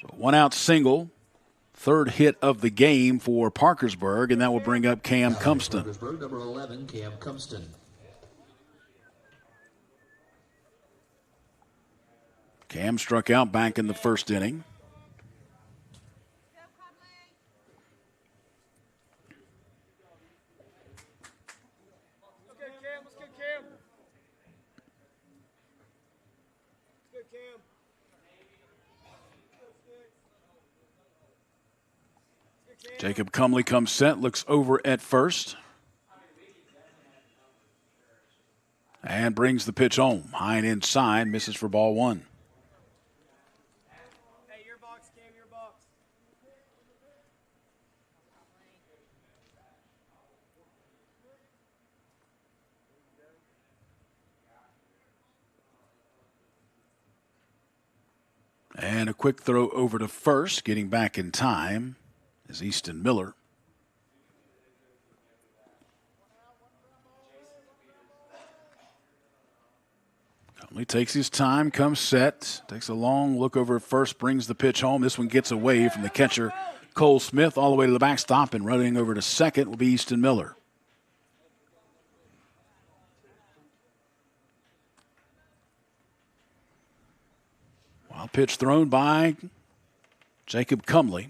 S1: So 1 out single, third hit of the game for Parkersburg, and that will bring up Cam Cumston.
S6: Parkersburg, number 11, Cam Cumston.
S1: Cam struck out back in the first inning. Jacob Cumley comes set, looks over at first. And brings the pitch home. High and inside, misses for ball one.
S2: Hey, your box, Cam, your box.
S1: And a quick throw over to first, getting back in time is Easton Miller. Cumley takes his time, comes set, takes a long look over at first, brings the pitch home. This one gets away from the catcher, Cole Smith, all the way to the backstop, and running over to second will be Easton Miller. Wild pitch thrown by Jacob Cumley.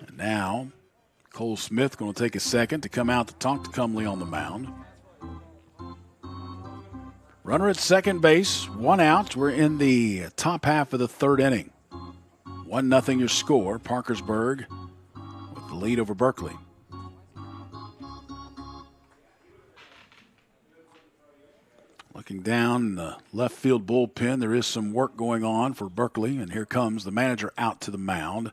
S1: And now Cole Smith going to take a second to come out to talk to Cumley on the mound. Runner at second base, 1 out. We're in the top half of the third inning. 1-0 your score. Parkersburg with the lead over Berkeley. Looking down in the left field bullpen, there is some work going on for Berkeley, and here comes the manager out to the mound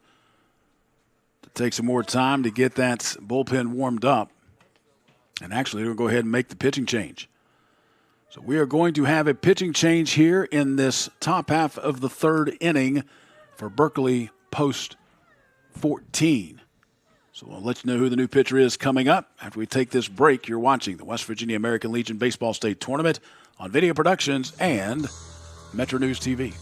S1: to take some more time to get that bullpen warmed up. And actually, we'll go ahead and make the pitching change. So we are going to have a pitching change here in this top half of the third inning for Berkeley post 14. So we'll let you know who the new pitcher is coming up. After we take this break, you're watching the West Virginia American Legion Baseball State Tournament on Video Productions and Metro News TV.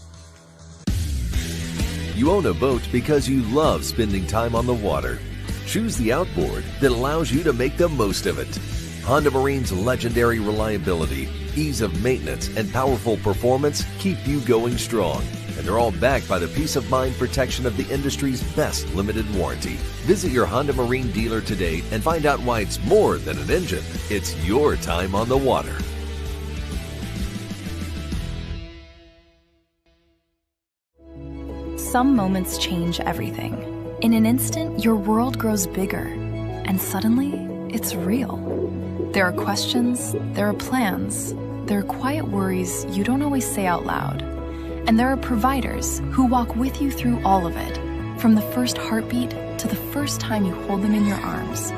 S3: You own a boat because you love spending time on the water. Choose the outboard that allows you to make the most of it. Honda Marine's legendary reliability, ease of maintenance, and powerful performance keep you going strong. And they're all backed by the peace of mind protection of the industry's best limited warranty. Visit your Honda Marine dealer today and find out why it's more than an engine. It's your time on the water.
S4: Some moments change everything. In an instant, your world grows bigger, and suddenly, it's real. There are questions, there are plans, there are quiet worries you don't always say out loud. And there are providers who walk with you through all of it, from the first heartbeat to the first time you hold them in your arms.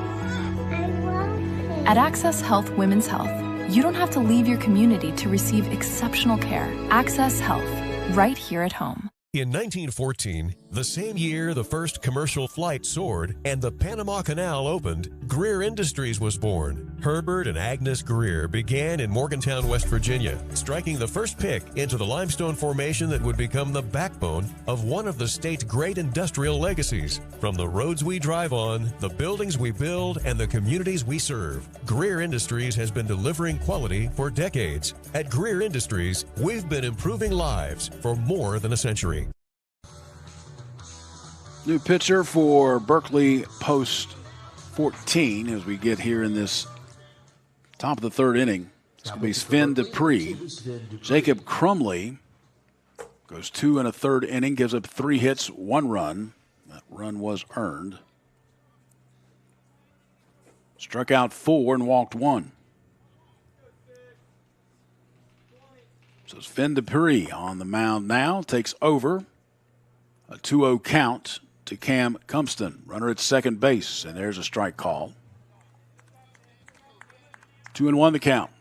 S4: At Access Health Women's Health, You don't have to leave your community to receive exceptional care. Access health right here at home.
S5: In 1914, the same year the first commercial flight soared and the Panama Canal opened, Greer Industries was born. Herbert and Agnes Greer began in Morgantown, West Virginia, striking the first pick into the limestone formation that would become the backbone of one of the state's great industrial legacies. From the roads we drive on, the buildings we build, and the communities we serve, Greer Industries has been delivering quality for decades. At Greer Industries, we've been improving lives for more than a century.
S1: New pitcher for Berkeley post 14 as we get here in this top of the third inning. It's going to be Sven Dupree. Jacob Crumley goes 2 1/3 inning, gives up 3 hits, 1 run. That run was earned. Struck out 4 and walked 1. So Sven Dupree on the mound now, takes over. A 2-0 count to Cam Cumpston, runner at second base, and there's a strike call. 2-1 the count.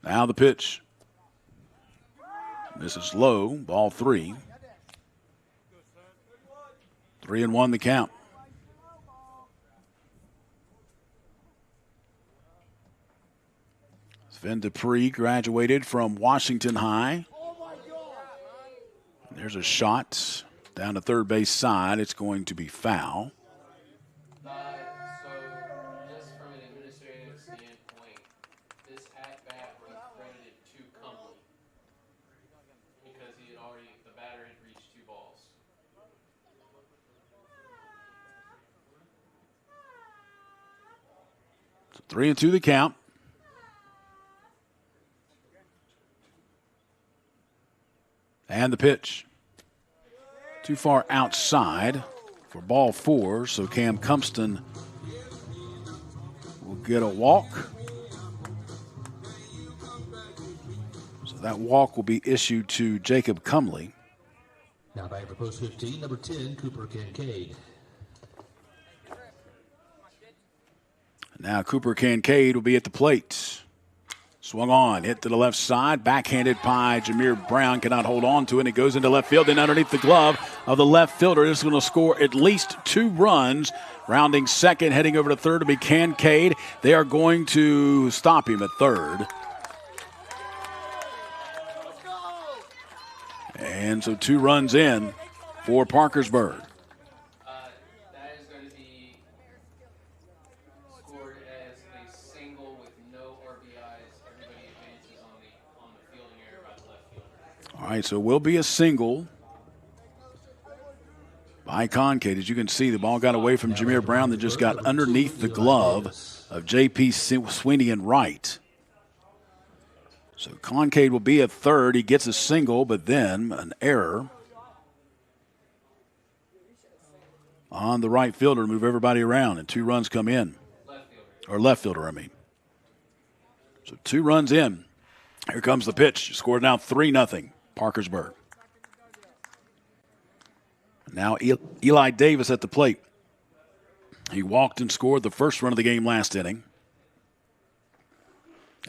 S1: Now the pitch. This is low, ball 3. 3-1 the count. Sven Dupree graduated from Washington High. And there's a shot down the third base side. It's going to be foul.
S14: So just from an administrative standpoint, this at-bat was credited to Cumley because the batter had reached 2 balls.
S1: So 3-2 the count. And the pitch. Too far outside for ball 4, so Cam Cumpston will get a walk. So that walk will be issued to Jacob Crumley.
S6: Now batting for post 15, number 10, Cooper Kincaid.
S1: Now Cooper Kincaid will be at the plate. Swung on, hit to the left side, backhanded by Jameer Brown, cannot hold on to it. It goes into left field, then underneath the glove of the left fielder. This is going to score at least 2 runs. Rounding second, heading over to third to be Kincaid. They are going to stop him at third. And so 2 runs in for Parkersburg. All right, so it will be a single by Kincaid. As you can see, the ball got away from Jameer Brown that just got underneath the glove of J.P. Sweeney and Wright. So Kincaid will be at third. He gets a single, but then an error on the right fielder to move everybody around, and 2 runs come in. Left fielder, I mean. So 2 runs in. Here comes the pitch. Scored now 3-0. Parkersburg. Now Eli Davis at the plate. He walked and scored the first run of the game last inning.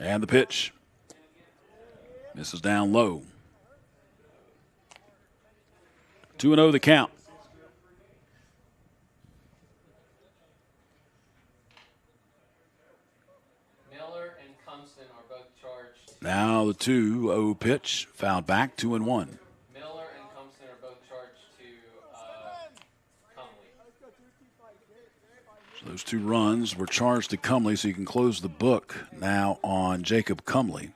S1: And the pitch. This is down low. 2-0 the count. Now the 2-0 pitch, fouled back, 2-1.
S14: Miller and Cumpston are both charged to Cumley.
S1: So those 2 runs were charged to Cumley, so you can close the book now on Jacob Cumley.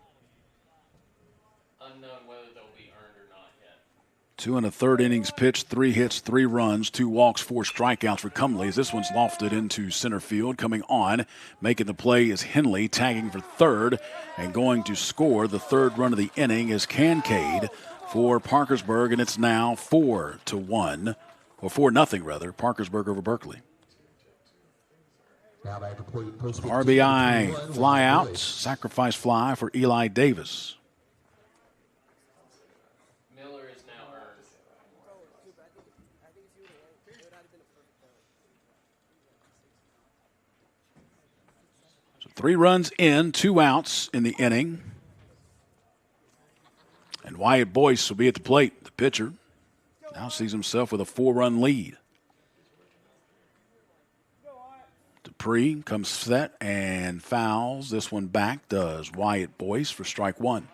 S14: Unknown whether they'll be earned or not yet.
S1: 2 1/3 innings pitched, 3 hits, 3 runs, 2 walks, 4 strikeouts for Cumley. As this one's lofted into center field. Coming on, making the play is Henley, tagging for third, and going to score the 3rd run of the inning is Kincaid for Parkersburg, and it's now 4-1, or 4-0 rather. Parkersburg over Berkeley. RBI fly out, sacrifice fly for Eli Davis. 3 runs in, 2 outs in the inning. And Wyatt Boyce will be at the plate, the pitcher. Now sees himself with a 4-run lead. Dupree comes set and fouls this one back, does Wyatt Boyce for strike 1.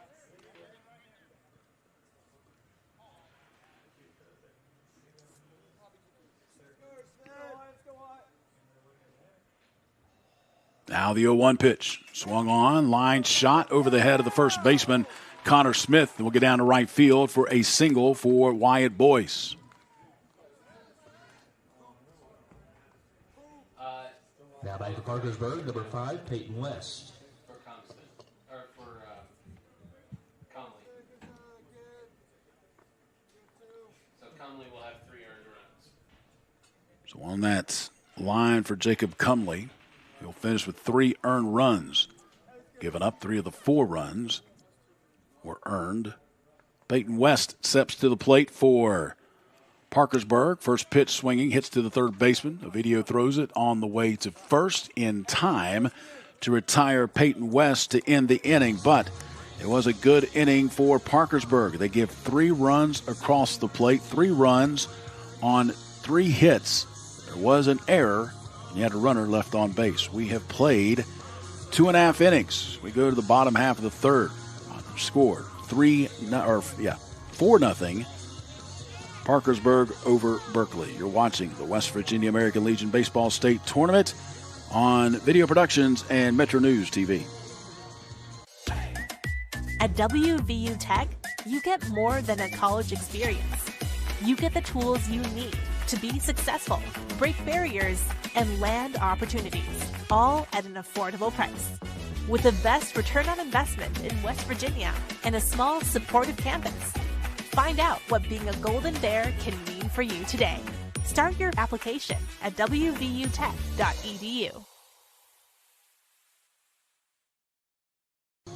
S1: Now the 0-1 pitch. Swung on, line shot over the head of the first baseman, Connor Smith. And we'll get down to right field for a single for Wyatt Boyce.
S6: Now back to Parkersburg, number 5, Peyton West.
S14: For Conley. So Conley will have 3 earned runs.
S1: So on that line for Jacob Cumley, he'll finish with 3 earned runs. Giving up 3 of the 4 runs were earned. Peyton West steps to the plate for Parkersburg. First pitch swinging, hits to the third baseman. Ovidio throws it on the way to first in time to retire Peyton West to end the inning. But it was a good inning for Parkersburg. They give 3 runs across the plate, 3 runs on 3 hits. There was an error, and you had a runner left on base. We have played 2.5 innings. We go to the bottom half of the third. Scored 4-0. Parkersburg over Berkeley. You're watching the West Virginia American Legion Baseball State Tournament on Video Productions and Metro News TV.
S7: At WVU Tech, you get more than a college experience. You get the tools you need to be successful, break barriers, and land opportunities, all at an affordable price. With the best return on investment in West Virginia and a small, supportive campus. Find out what being a Golden Bear can mean for you today. Start your application at wvutech.edu.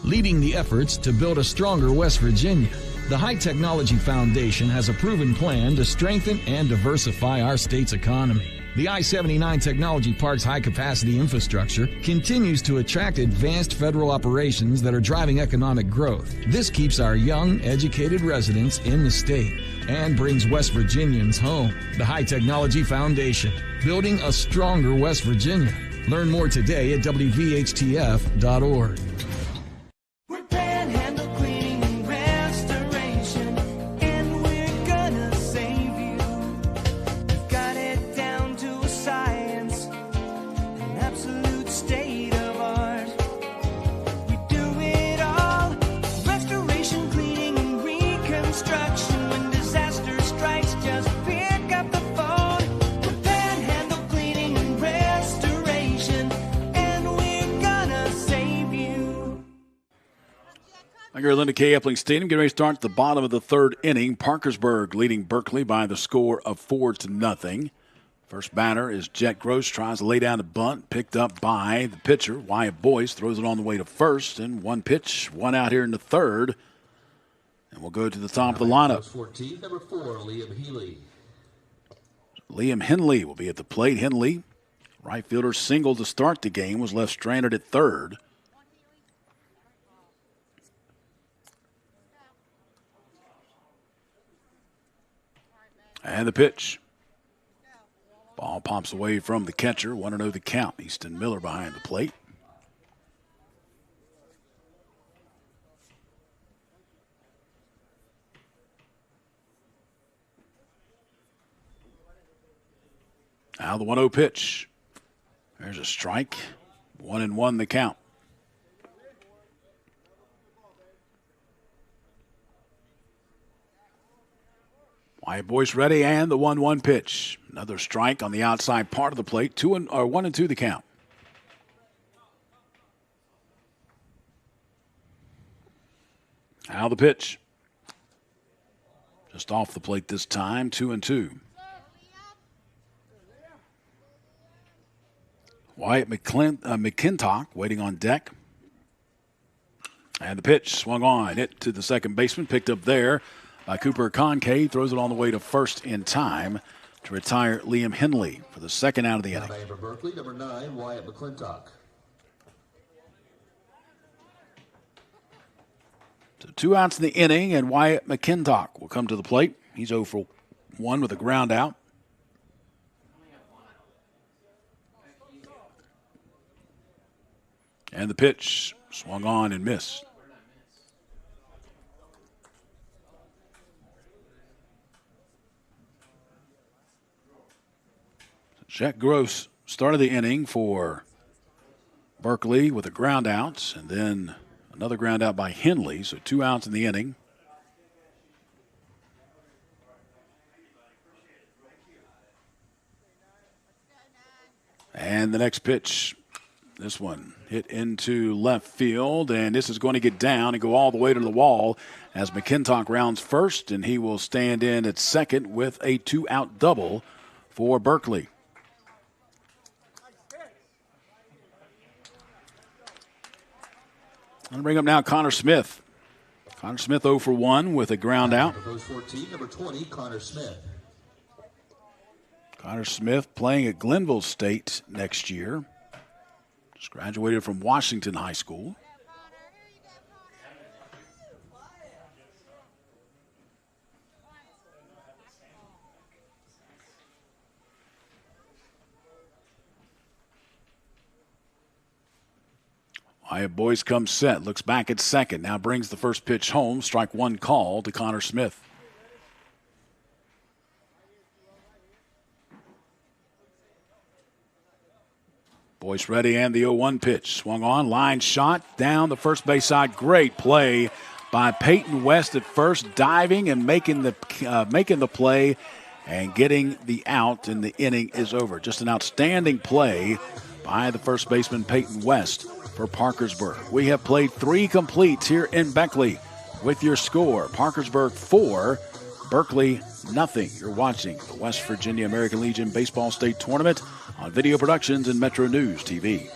S8: Leading the efforts to build a stronger West Virginia, the High Technology Foundation has a proven plan to strengthen and diversify our state's economy. The I-79 Technology Park's high-capacity infrastructure continues to attract advanced federal operations that are driving economic growth. This keeps our young, educated residents in the state and brings West Virginians home. The High Technology Foundation, building a stronger West Virginia. Learn more today at WVHTF.org.
S1: Here at Linda K. Epling Stadium, getting ready to start at the bottom of the third inning. Parkersburg leading Berkeley by the score of 4-0. First batter is Jet Gross, tries to lay down a bunt, picked up by the pitcher, Wyatt Boyce, throws it on the way to first, and 1 pitch, 1 out here in the third. And we'll go to the top of the lineup.
S6: 14, number 4, Liam Healy.
S1: Liam Henley will be at the plate. Henley, right fielder, single to start the game, was left stranded at third. And the pitch. Ball pops away from the catcher. 1-0 the count. Easton Miller behind the plate. Now the 1-0 pitch. There's a strike. 1-1 the count. Wyatt Boyce ready, and the 1-1 pitch. Another strike on the outside part of the plate. 1-2 the count. Now the pitch. Just off the plate this time. 2-2. Wyatt McClintock waiting on deck. And the pitch swung on. Hit to the second baseman. Picked up there by Cooper Concave, throws it on the way to first in time to retire Liam Henley for the second out of the inning.
S6: For Berkeley, number 9, Wyatt McClintock.
S1: So 2 outs in the inning, and Wyatt McClintock will come to the plate. He's 0 for 1 with a ground out. And the pitch swung on and missed. Jack Gross started the inning for Berkeley with a ground out, and then another ground out by Henley, so 2 outs in the inning. And the next pitch, this one hit into left field, and this is going to get down and go all the way to the wall as McClintock rounds first, and he will stand in at second with a 2-out double for Berkeley. I'm going to bring up now Connor Smith. Connor Smith 0 for 1 with a ground out.
S6: Number 14, number 20, Connor Smith.
S1: Connor Smith playing at Glenville State next year. Just graduated from Washington High School. Wyatt Boyce comes set, looks back at second, now brings the first pitch home. Strike one call to Connor Smith. Boyce ready, and the 0-1 pitch. Swung on, line shot, down the first base side. Great play by Peyton West at first, diving and making the play and getting the out, and the inning is over. Just an outstanding play by the first baseman Peyton West for Parkersburg. We have played 3 completes here in Beckley with your score. Parkersburg 4, Berkeley nothing. You're watching the West Virginia American Legion Baseball State Tournament on Video Productions and Metro News TV.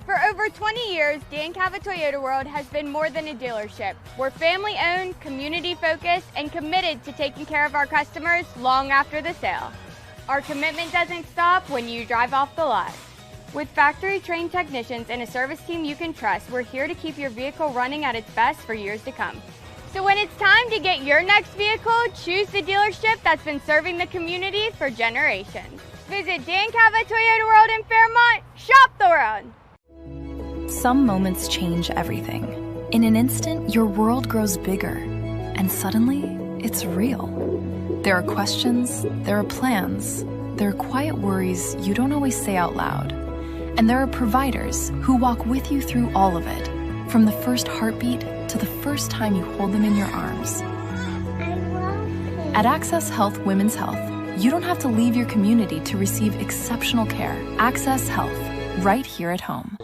S9: For over 20 years, Dan Cava Toyota World has been more than a dealership. We're family-owned, community-focused, and committed to taking care of our customers long after the sale. Our commitment doesn't stop when you drive off the lot. With factory-trained technicians and a service team you can trust, we're here to keep your vehicle running at its best for years to come. So when it's time to get your next vehicle, choose the dealership that's been serving the community for generations. Visit Dan Cava Toyota World in Fairmont. Shop the world.
S4: Some moments change everything. In an instant, your world grows bigger, and suddenly, it's real. There are questions, there are plans, there are quiet worries you don't always say out loud. And there are providers who walk with you through all of it, from the first heartbeat to the first time you hold them in your arms. At Access Health Women's Health, you don't have to leave your community to receive exceptional care. Access Health, right here at home.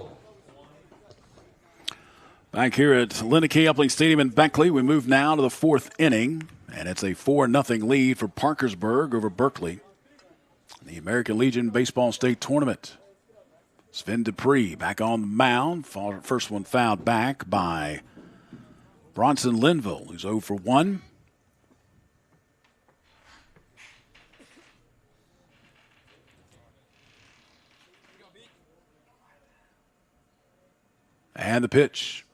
S1: Back here at Linda K. Epling Stadium in Beckley, we move now to the 4th inning, and it's a 4-0 lead for Parkersburg over Berkeley in the American Legion Baseball State Tournament. Sven Dupree back on the mound. First one fouled back by Bronson Linville, who's 0 for 1. And the pitch.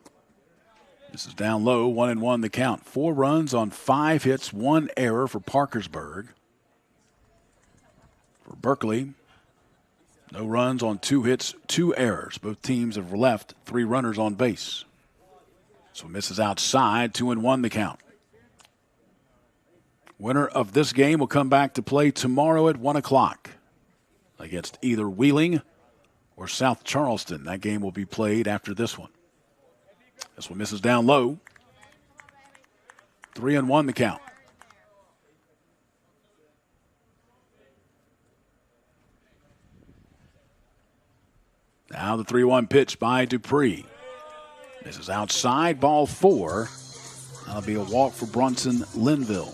S1: This is down low, 1-1 the count. 4 runs on 5 hits, 1 error for Parkersburg. For Berkeley, no runs on 2 hits, 2 errors. Both teams have left 3 runners on base. So misses outside, 2-1 the count. Winner of this game will come back to play tomorrow at 1 o'clock against either Wheeling or South Charleston. That game will be played after this one. This one misses down low. 3-1 the count. Now the 3-1 pitch by Dupree. This is outside, ball 4. That'll be a walk for Bronson Linville.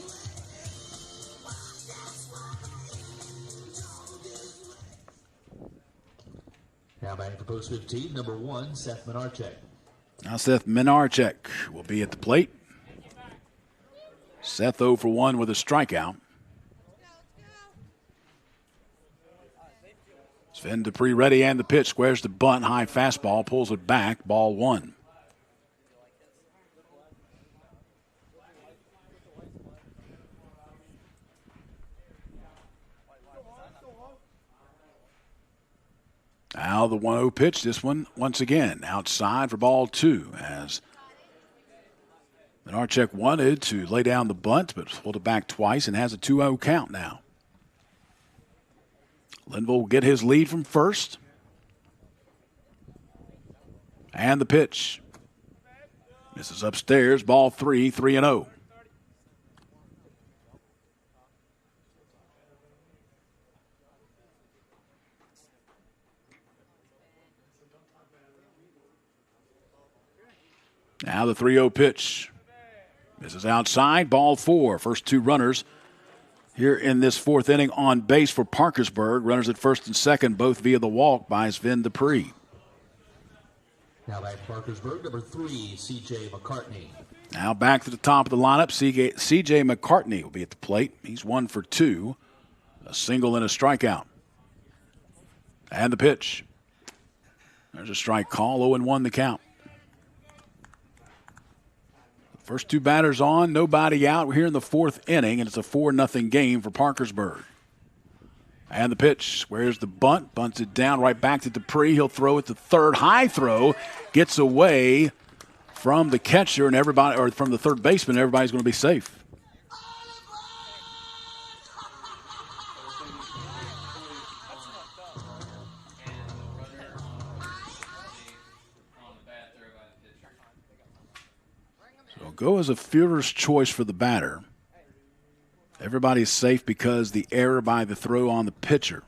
S6: Now batting for post 15, number 1, Seth Menarchek.
S1: Now Seth Menarchek will be at the plate. Seth 0 for 1 with a strikeout. Sven Dupree ready, and the pitch. Squares the bunt, high fastball, pulls it back, ball 1. Now the 1-0 pitch. This one, once again, outside for ball 2 as Menarchek wanted to lay down the bunt, but pulled it back twice and has a 2-0 count now. Linville will get his lead from first. And the pitch. This is upstairs, ball 3, 3-0. Now the 3-0 pitch. This is outside, ball 4. First 2 runners here in this 4th inning on base for Parkersburg. Runners at first and second, both via the walk by Sven Dupree.
S6: Now back Parkersburg, number 3, C.J. McCartney.
S1: Now back to the top of the lineup. C.J. McCartney will be at the plate. He's 1 for 2, a single and a strikeout. And the pitch. There's a strike call, 0-1 the count. First 2 batters on, nobody out. We're here in the 4th inning, and it's a 4-0 game for Parkersburg. And the pitch, where's the bunt? Bunts it down right back to Dupree. He'll throw it to third. High throw, gets away from the catcher and everybody, or from the third baseman. Everybody's going to be safe. So go as a fielder's choice for the batter. Everybody's safe because the error by the throw on the pitcher.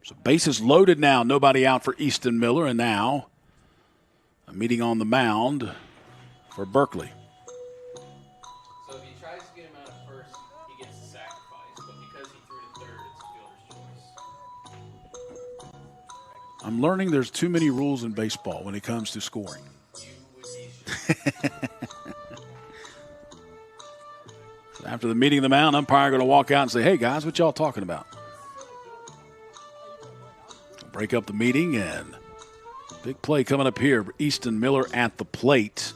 S1: So bases loaded now. Nobody out for Easton Miller. And now a meeting on the mound for Berkeley.
S14: So if he tries to get him out of first, he gets the sacrifice. But because he threw to third, it's a fielder's choice.
S1: I'm learning there's too many rules in baseball when it comes to scoring. After the meeting of the mound, umpire going to walk out and say, hey, guys, what y'all talking about? Break up the meeting, and big play coming up here. Easton Miller at the plate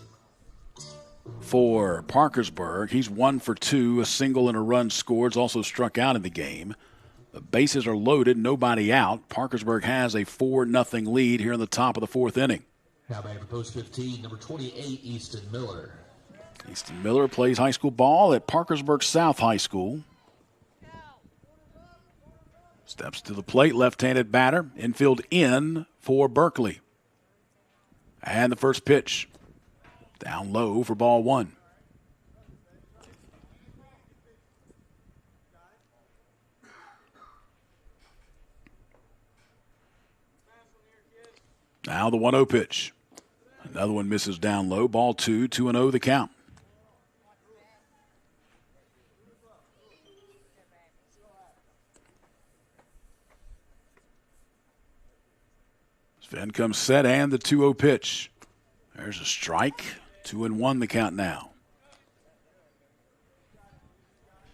S1: for Parkersburg. He's 1 for 2, a single and a run scored. He's also struck out in the game. The bases are loaded, nobody out. Parkersburg has a 4-0 lead here in the top of the 4th inning.
S6: Now back for post 15, number 28, Easton Miller.
S1: Easton Miller plays high school ball at Parkersburg South High School. Steps to the plate, left-handed batter. Infield in for Berkeley. And the first pitch. Down low for ball 1. Now the 1-0 pitch. Another one misses down low. Ball 2, 2-0 the count. Sven comes set, and the 2-0 pitch. There's a strike. 2-1 the count now.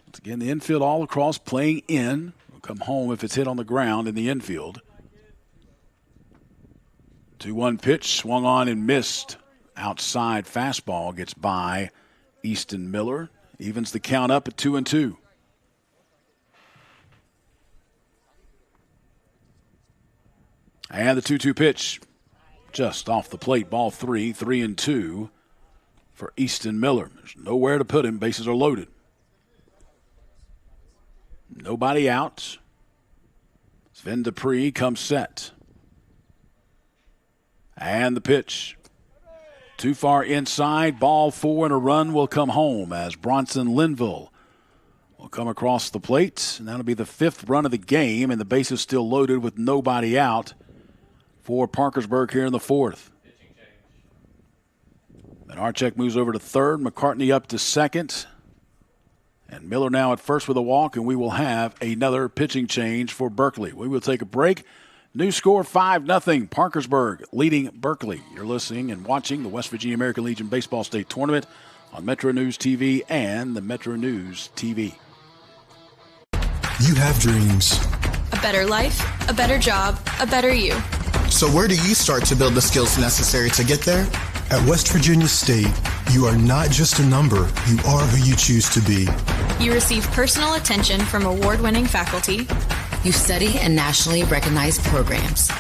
S1: Once again, the infield all across playing in. Will come home if it's hit on the ground in the infield. 2-1 pitch, swung on and missed. Outside fastball gets by Easton Miller. Evens the count up at 2-2. And the 2-2 pitch, just off the plate, ball 3, 3-2 for Easton Miller. There's nowhere to put him. Bases are loaded. Nobody out. Sven Dupree comes set. And the pitch. Too far inside, ball 4, and a run will come home as Bronson Linville will come across the plate. And that'll be the 5th run of the game, and the base is still loaded with nobody out for Parkersburg here in the 4th. And Archek moves over to third, McCartney up to second. And Miller now at first with a walk, and we will have another pitching change for Berkeley. We will take a break. New score 5-0. Parkersburg leading Berkeley. You're listening and watching the West Virginia American Legion Baseball State Tournament on Metro News TV and the Metro News TV.
S10: You have dreams.
S21: A better life, a better job, a better you.
S10: So where do you start to build the skills necessary to get there? At West Virginia State, you are not just a number, you are who you choose to be.
S21: You receive personal attention from award-winning faculty.
S11: You study in nationally recognized programs.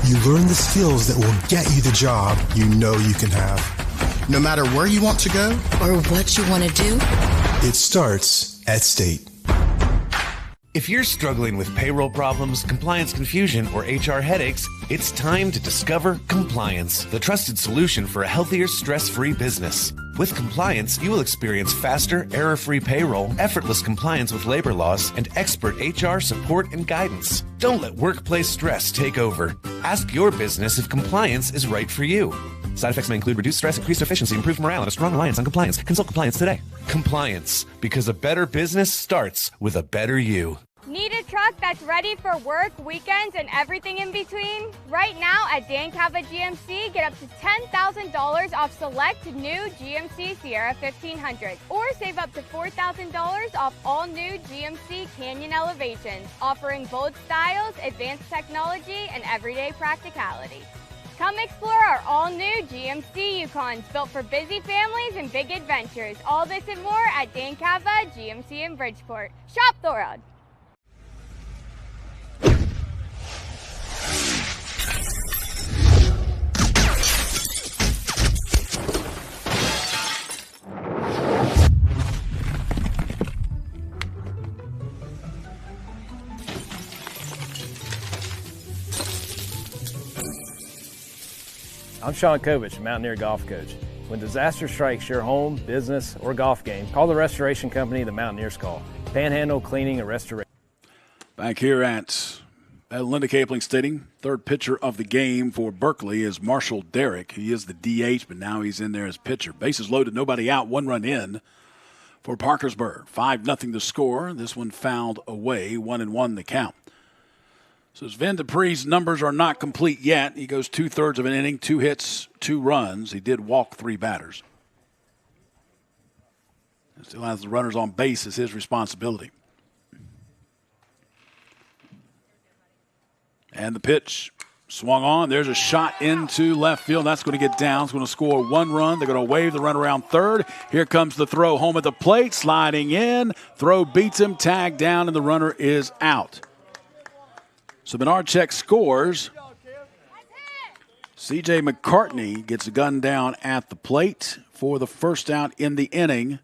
S10: You learn the skills that will get you the job you know you can have. No matter where you want to go
S11: or what you want to do,
S10: it starts at State.
S12: If you're struggling with payroll problems, compliance confusion, or HR headaches, it's time to discover Compliance, the trusted solution for a healthier, stress-free business. With Compliance, you will experience faster, error-free payroll, effortless compliance with labor laws, and expert HR support and guidance. Don't let workplace stress take over. Ask your business if compliance is right for you. Side effects may include reduced stress, increased efficiency, improved morale, and a strong reliance on compliance. Consult Compliance today. Compliance, because a better business starts with a better you.
S9: Need a truck that's ready for work, weekends, and everything in between? Right now at Dan Cava GMC, get up to $10,000 off select new GMC Sierra 1500, or save up to $4,000 off all new GMC Canyon Elevations, offering bold styles, advanced technology, and everyday practicality. Come explore our all-new GMC Yukons, built for busy families and big adventures. All this and more at Dan Cava GMC in Bridgeport. Shop Thorold.
S13: I'm Sean Kovich, Mountaineer Golf Coach. When disaster strikes your home, business, or golf game, call the restoration company the Mountaineers call. Panhandle Cleaning and Restoration.
S1: Back here at Linda K. Epling Stadium, third pitcher of the game for Berkeley is Marshall Derrick. He is the DH, but now he's in there as pitcher. Bases loaded, nobody out, one run in for Parkersburg. 5-0 the score. This one fouled away, 1-1 the count. So Sven Dupree's numbers are not complete yet. He goes 2/3 of an inning, 2 hits, 2 runs. He did walk 3 batters. He still has the runners on base as his responsibility. And the pitch swung on. There's a shot into left field. That's going to get down. It's going to score 1 run. They're going to wave the run around third. Here comes the throw home at the plate. Sliding in. Throw beats him. Tag down, and the runner is out. So Benarchek scores. C.J. McCartney gets a gun down at the plate for the first out in the inning.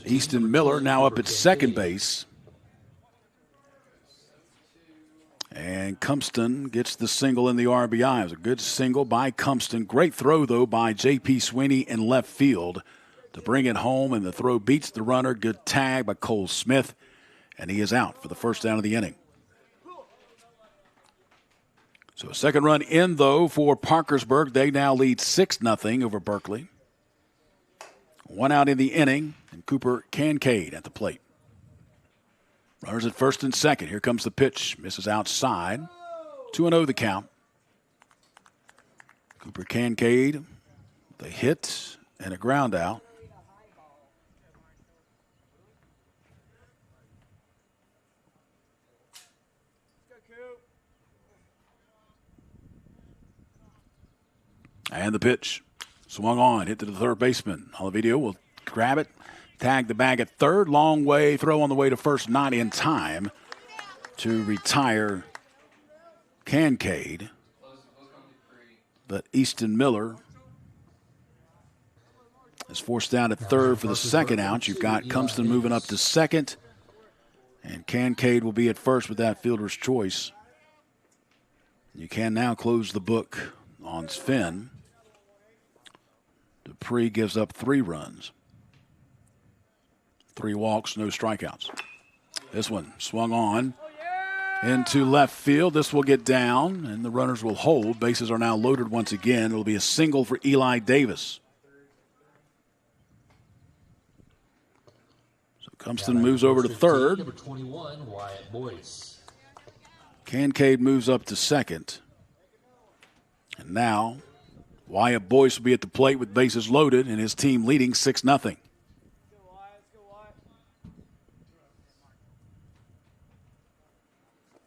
S1: Easton Miller now up at second base. And Cumpston gets the single in the RBI. It was a good single by Cumpston. Great throw, though, by J.P. Sweeney in left field to bring it home, and the throw beats the runner. Good tag by Cole Smith, and he is out for the first out of the inning. So a second run in, though, for Parkersburg. They now lead 6-0 over Berkeley. 1 out in the inning, and Cooper Kincaid at the plate. Runners at first and second. Here comes the pitch. Misses outside. 2-0 the count. Cooper Kincaid, the hit and a ground out. And the pitch swung on, hit to the third baseman. Olivedio will grab it, tag the bag at third. Long way, throw on the way to first, not in time to retire Kincaid. But Easton Miller is forced down at third for the second out. You've got Cumpston moving up to second, and Kincaid will be at first with that fielder's choice. You can now close the book on Sven. Dupree gives up 3 runs. 3 walks, no strikeouts. This one swung on into left field. This will get down, and the runners will hold. Bases are now loaded once again. It will be a single for Eli Davis. So Cumpston moves over to third.
S6: Number 21, Wyatt Boyce.
S1: Kincaid moves up to second. And now Wyatt Boyce will be at the plate with bases loaded and his team leading 6-0.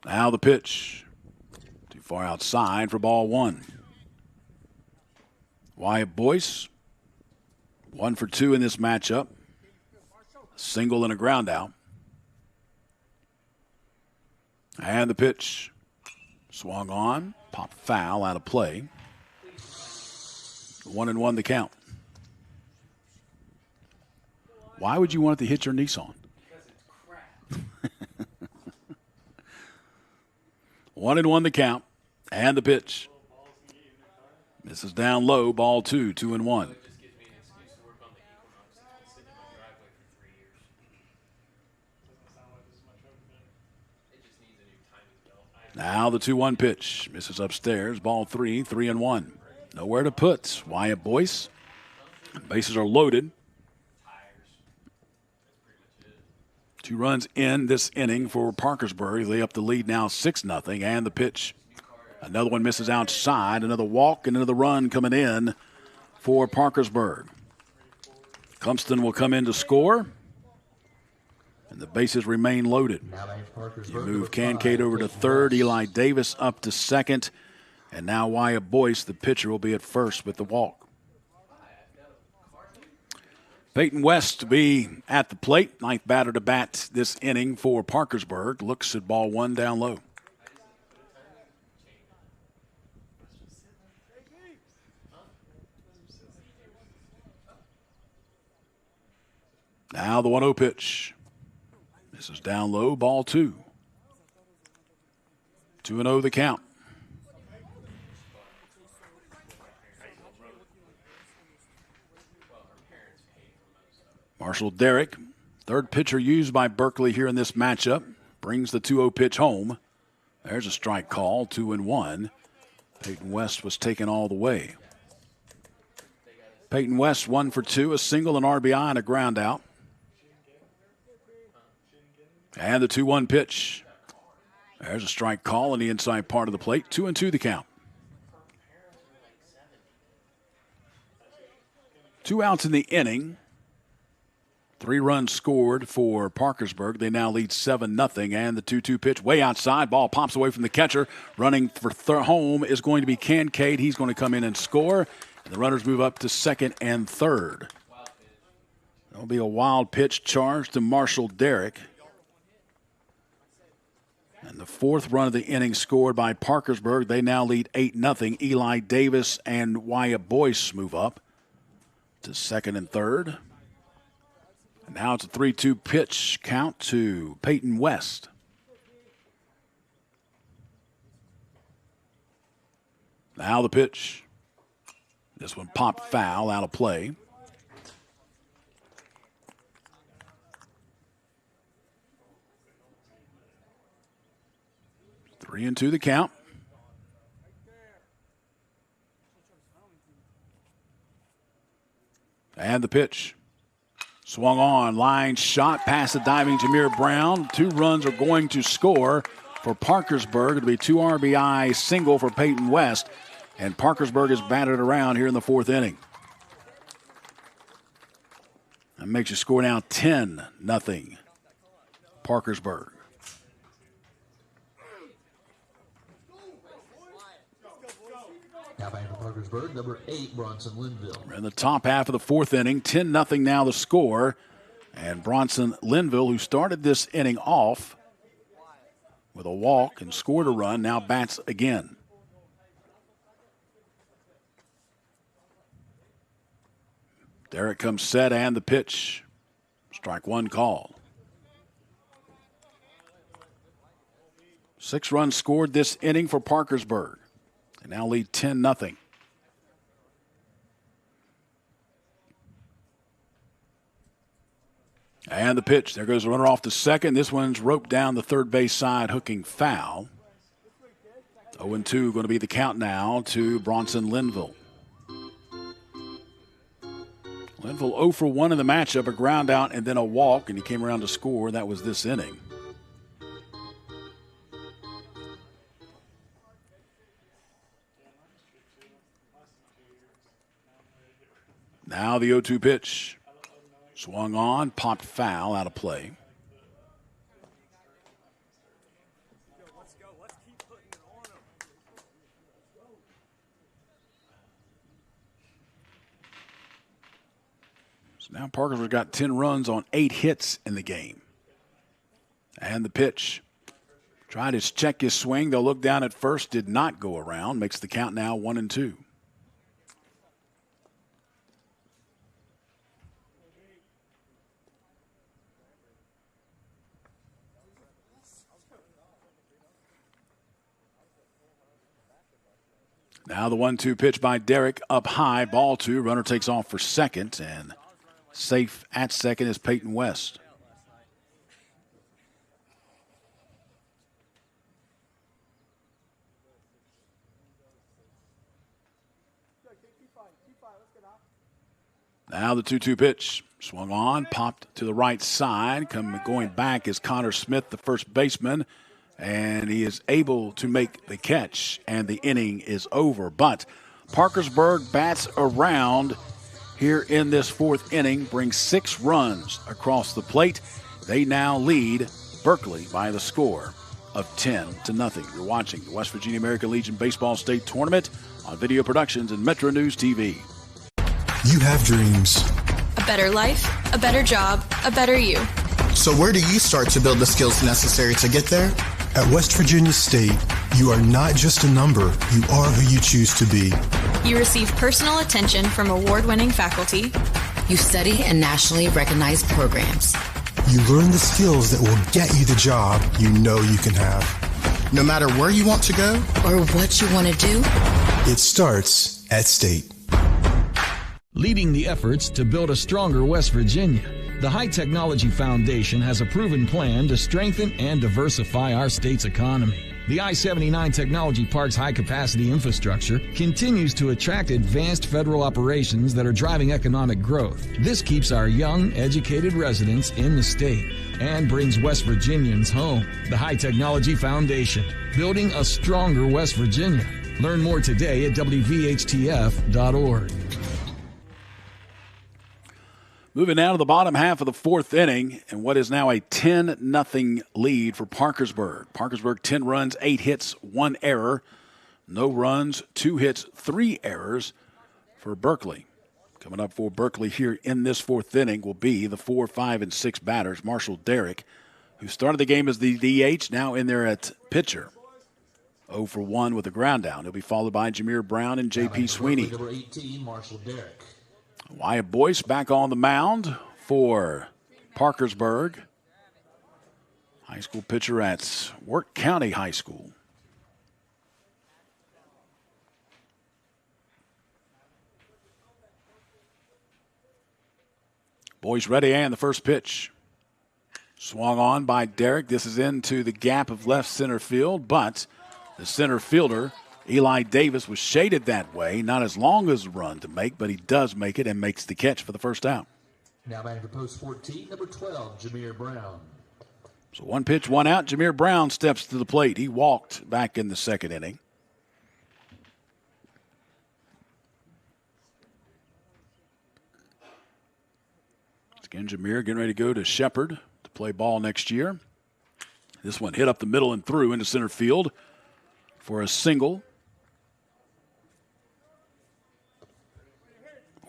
S1: Now the pitch. Too far outside for ball 1. Wyatt Boyce, 1 for 2 in this matchup. A single and a ground out. And the pitch. Swung on. Pop foul out of play. 1-1 the count. Why would you want it to hit your Nissan?
S14: Because it's crap.
S1: 1-1 the count. And the pitch. This is down low. Ball 2, 2-1.
S14: It just gives me an excuse to work on the Equinox that's been sitting in my driveway for 3 years. It just needs a new timing belt.
S1: Now the 2-1 pitch. Misses upstairs. Ball 3, 3-1. Nowhere to put. Wyatt Boyce. Bases are loaded. 2 runs in this inning for Parkersburg. They up the lead now 6-0. And the pitch. Another one misses outside. Another walk and another run coming in for Parkersburg. Clumston will come in to score. And the bases remain loaded. You move Kincaid over to third. Eli Davis up to second. And now Wyatt Boyce, the pitcher, will be at first with the walk. Peyton West to be at the plate. Ninth batter to bat this inning for Parkersburg. Looks at ball 1 down low. Now the 1-0 pitch. This is down low, ball 2. 2-0 the count. Marshall Derrick, third pitcher used by Berkeley here in this matchup, brings the 2-0 pitch home. There's a strike call, 2-1. Peyton West was taken all the way. Peyton West 1 for 2, a single, an RBI, and a ground out. And the 2-1 pitch. There's a strike call in the inside part of the plate. 2-2 the count. 2 outs in the inning. 3 runs scored for Parkersburg. They now lead 7-0. And the 2-2 pitch way outside. Ball pops away from the catcher. Running for home is going to be Kincaid. He's going to come in and score. And the runners move up to second and third. There'll be a wild pitch charged to Marshall Derrick. And the 4th run of the inning scored by Parkersburg. They now lead 8-0. Eli Davis and Wyatt Boyce move up to second and third. And now it's a 3-2 pitch count to Peyton West. Now the pitch. This one popped foul out of play. Three and 2 the count. And the pitch. Swung on, line shot past the diving Jameer Brown. 2 runs are going to score for Parkersburg. It'll be 2 RBI single for Peyton West. And Parkersburg is batted around here in the 4th inning. That makes you score now 10-0. Parkersburg.
S6: Now back to Parkersburg, number 8, Bronson Linville.
S1: We're in the top half of the 4th inning. 10-0 now the score. And Bronson Linville, who started this inning off with a walk and scored a run, now bats again. Derrick comes set and the pitch. Strike 1 call. 6 runs scored this inning for Parkersburg. They now lead 10-0. And the pitch. There goes the runner off to second. This one's roped down the third base side, hooking foul. 0-2 going to be the count now to Bronson Linville. Linville 0 for 1 in the matchup, a ground out and then a walk, and he came around to score. That was this inning. Now the 0-2 pitch. Swung on, popped foul out of play. So now Parkersburg got 10 runs on 8 hits in the game. And the pitch. Tried to check his swing. They'll look down at first. Did not go around. Makes the count now 1-2. Now the 1-2 pitch by Derek up high, ball two. Runner takes off for second, and safe at second is Peyton West. Now the 2-2 pitch. Swung on, popped to the right side. Going back is Connor Smith, the first baseman. And he is able to make the catch, and the inning is over. But Parkersburg bats around here in this fourth inning, brings 6 runs across the plate. They now lead Berkeley by the score of 10-0. You're watching the West Virginia American Legion Baseball State Tournament on Video Productions and Metro News TV.
S10: You have dreams.
S21: A better life, a better job, a better you.
S10: So where do you start to build the skills necessary to get there? At West Virginia State, you are not just a number, you are who you choose to be.
S21: You receive personal attention from award-winning faculty.
S11: You study in nationally recognized programs.
S10: You learn the skills that will get you the job you know you can have. No matter where you want to go
S11: or what you want to do,
S10: it starts at State.
S8: Leading the efforts to build a stronger West Virginia, the High Technology Foundation has a proven plan to strengthen and diversify our state's economy. The I-79 Technology Park's high-capacity infrastructure continues to attract advanced federal operations that are driving economic growth. This keeps our young, educated residents in the state and brings West Virginians home. The High Technology Foundation, building a stronger West Virginia. Learn more today at WVHTF.org.
S1: Moving now to the bottom half of the fourth inning, and what is now a 10-0 lead for Parkersburg. Parkersburg, 10 runs, 8 hits, 1 error. No runs, 2 hits, 3 errors for Berkeley. Coming up for Berkeley here in this fourth inning will be the 4, 5, and 6 batters. Marshall Derrick, who started the game as the DH, now in there at pitcher. 0 for 1 with a ground down. He'll be followed by Jameer Brown and J.P. Sweeney.
S6: Number 18, Marshall Derrick.
S1: Wyatt Boyce back on the mound for Parkersburg. High school pitcher at Work County High School. Boyce ready, and the first pitch. Swung on by Derrick. This is into the gap of left center field, but the center fielder, Eli Davis, was shaded that way. Not as long as a run to make, but he does make it and makes the catch for the first out.
S6: Now batting for post 14, number 12, Jameer Brown.
S1: So 1 pitch, 1 out. Jameer Brown steps to the plate. He walked back in the second inning. Again, Jameer getting ready to go to Shepherd to play ball next year. This one hit up the middle and through into center field for a single.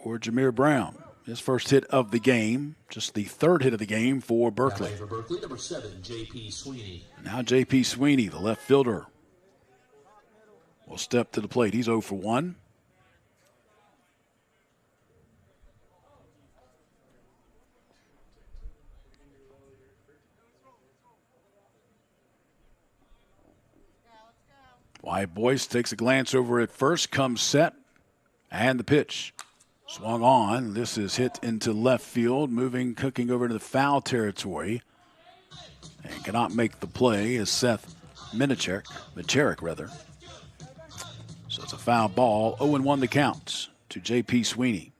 S1: For Jameer Brown, his first hit of the game, just the third hit of the game for Berkeley.
S6: For Berkeley, number 7, J.P. Sweeney.
S1: Now J.P. Sweeney, the left fielder, will step to the plate. He's 0 for 1. Wyatt Boyce takes a glance over at first, comes set, and the pitch. Swung on. This is hit into left field, cooking over to the foul territory. And cannot make the play is Seth Minicherick. So it's a foul ball. 0-1 the count to J.P. Sweeney.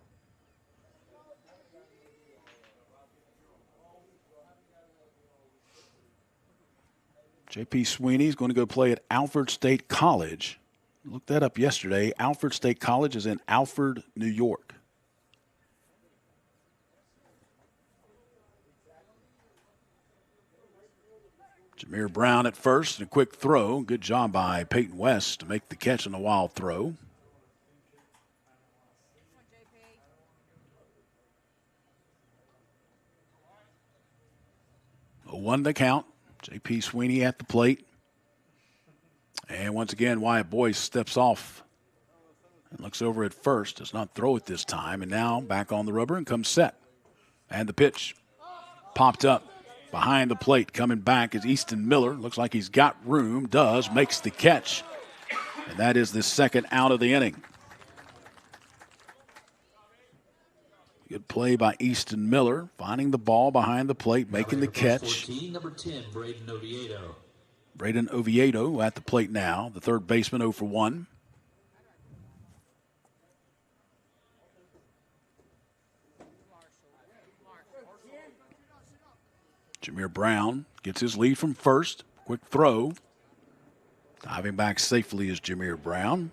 S1: J.P. Sweeney is going to go play at Alfred State College. Looked that up yesterday. Alfred State College is in Alfred, New York. Jameer Brown at first, and a quick throw. Good job by Peyton West to make the catch on a wild throw. A 1 the count. J.P. Sweeney at the plate. And once again, Wyatt Boyce steps off and looks over at first. Does not throw it this time. And now back on the rubber and comes set. And the pitch popped up behind the plate. Coming back is Easton Miller. Looks like he's got room. Does. Makes the catch. And that is the second out of the inning. Good play by Easton Miller, finding the ball behind the plate, making the catch.
S6: 14, number 10, Braden Oviedo.
S1: Braden Oviedo at the plate now, the third baseman 0 for 1. Jameer Brown gets his lead from first. Quick throw. Diving back safely is Jameer Brown.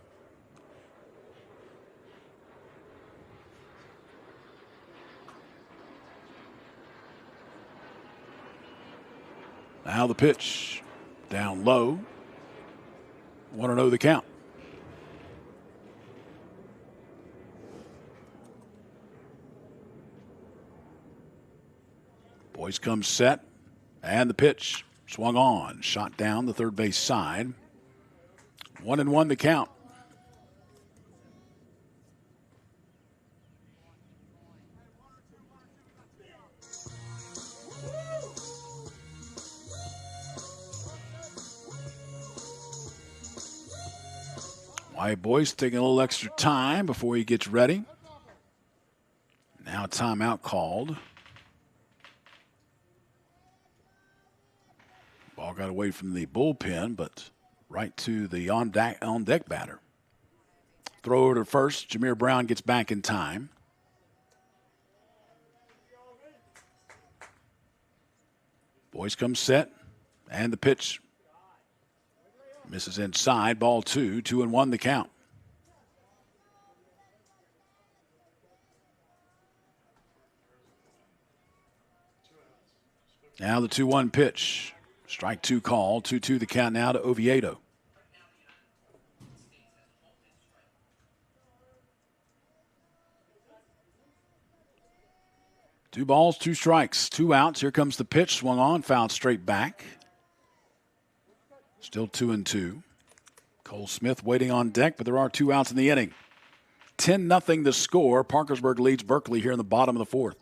S1: Now the pitch down low. 1-0 the count. Boyce comes set. And the pitch swung on. Shot down the third base side. 1-1 the count. Wyatt Boyce taking a little extra time before he gets ready. Now timeout called. Ball got away from the bullpen, but right to the on-deck batter. Throw to first. Jameer Brown gets back in time. Boyce comes set, and the pitch misses inside. Ball 2, 2-1 the count. Now the 2-1 pitch. Strike 2 call. 2-2 the count now to Oviedo. Two balls, 2 strikes, 2 outs. Here comes the pitch. Swung on, fouled straight back. Still 2-2. Cole Smith waiting on deck, but there are 2 outs in the inning. 10-0 the score. Parkersburg leads Berkeley here in the bottom of the 4th.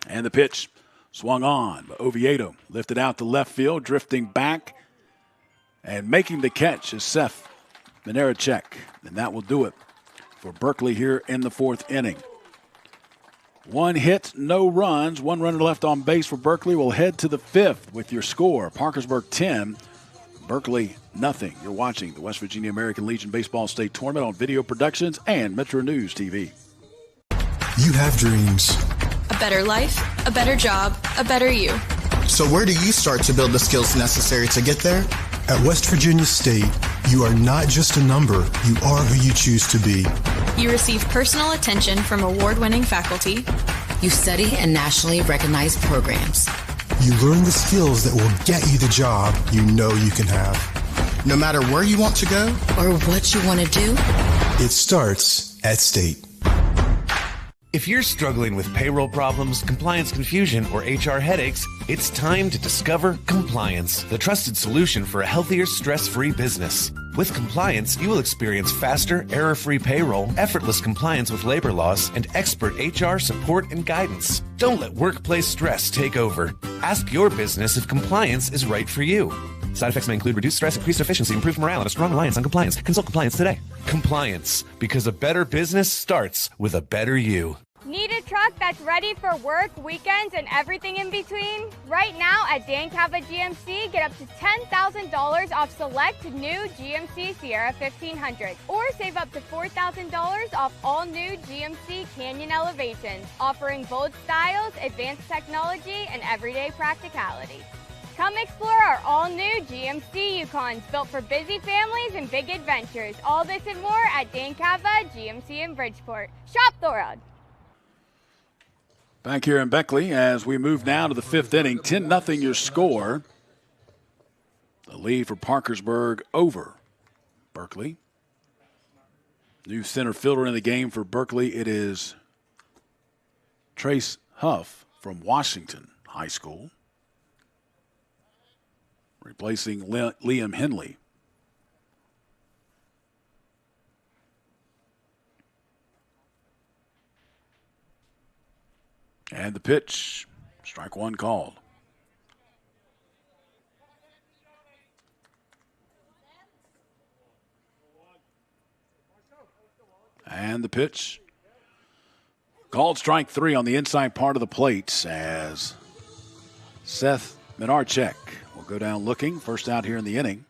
S1: And the pitch swung on. Oviedo lifted out to left field, drifting back, and making the catch is Seth Minarachek. And that will do it for Berkeley here in the 4th inning. 1 hit, no runs. 1 runner left on base for Berkeley. We'll head to the 5th with your score. Parkersburg 10, Berkeley nothing. You're watching the West Virginia American Legion Baseball State Tournament on Video Productions and Metro News TV.
S10: You have dreams.
S21: A better life, a better job, a better you.
S10: So where do you start to build the skills necessary to get there? At West Virginia State, you are not just a number, you are who you choose to be.
S21: You receive personal attention from award-winning faculty.
S11: You study in nationally recognized programs.
S10: You learn the skills that will get you the job you know you can have. No matter where you want to go
S11: or what you want to do,
S10: it starts at State.
S12: If you're struggling with payroll problems, compliance confusion, or HR headaches, it's time to discover Compliance, the trusted solution for a healthier, stress-free business. With Compliance, you will experience faster, error-free payroll, effortless compliance with labor laws, and expert HR support and guidance. Don't let workplace stress take over. Ask your business if Compliance is right for you. Side effects may include reduced stress, increased efficiency, improved morale, and a strong reliance on compliance. Consult Compliance today. Compliance, because a better business starts with a better you.
S9: Need a truck that's ready for work, weekends, and everything in between? Right now at Dan Cava GMC, get up to $10,000 off select new GMC Sierra 1500, or save up to $4,000 off all new GMC Canyon Elevations, offering bold styles, advanced technology, and everyday practicality. Come explore our all-new GMC Yukons, built for busy families and big adventures. All this and more at Dan Cava GMC in Bridgeport. Shop the world.
S1: Back here in Beckley as we move now to the 5th inning. 10-0 your score. The lead for Parkersburg over Berkeley. New center fielder in the game for Berkeley. It is Trace Huff from Washington. High School, replacing Liam Henley. And the pitch, strike one called. And the pitch, called strike three on the inside part of the plate as Seth Minarchek will go down looking. First out here in the inning.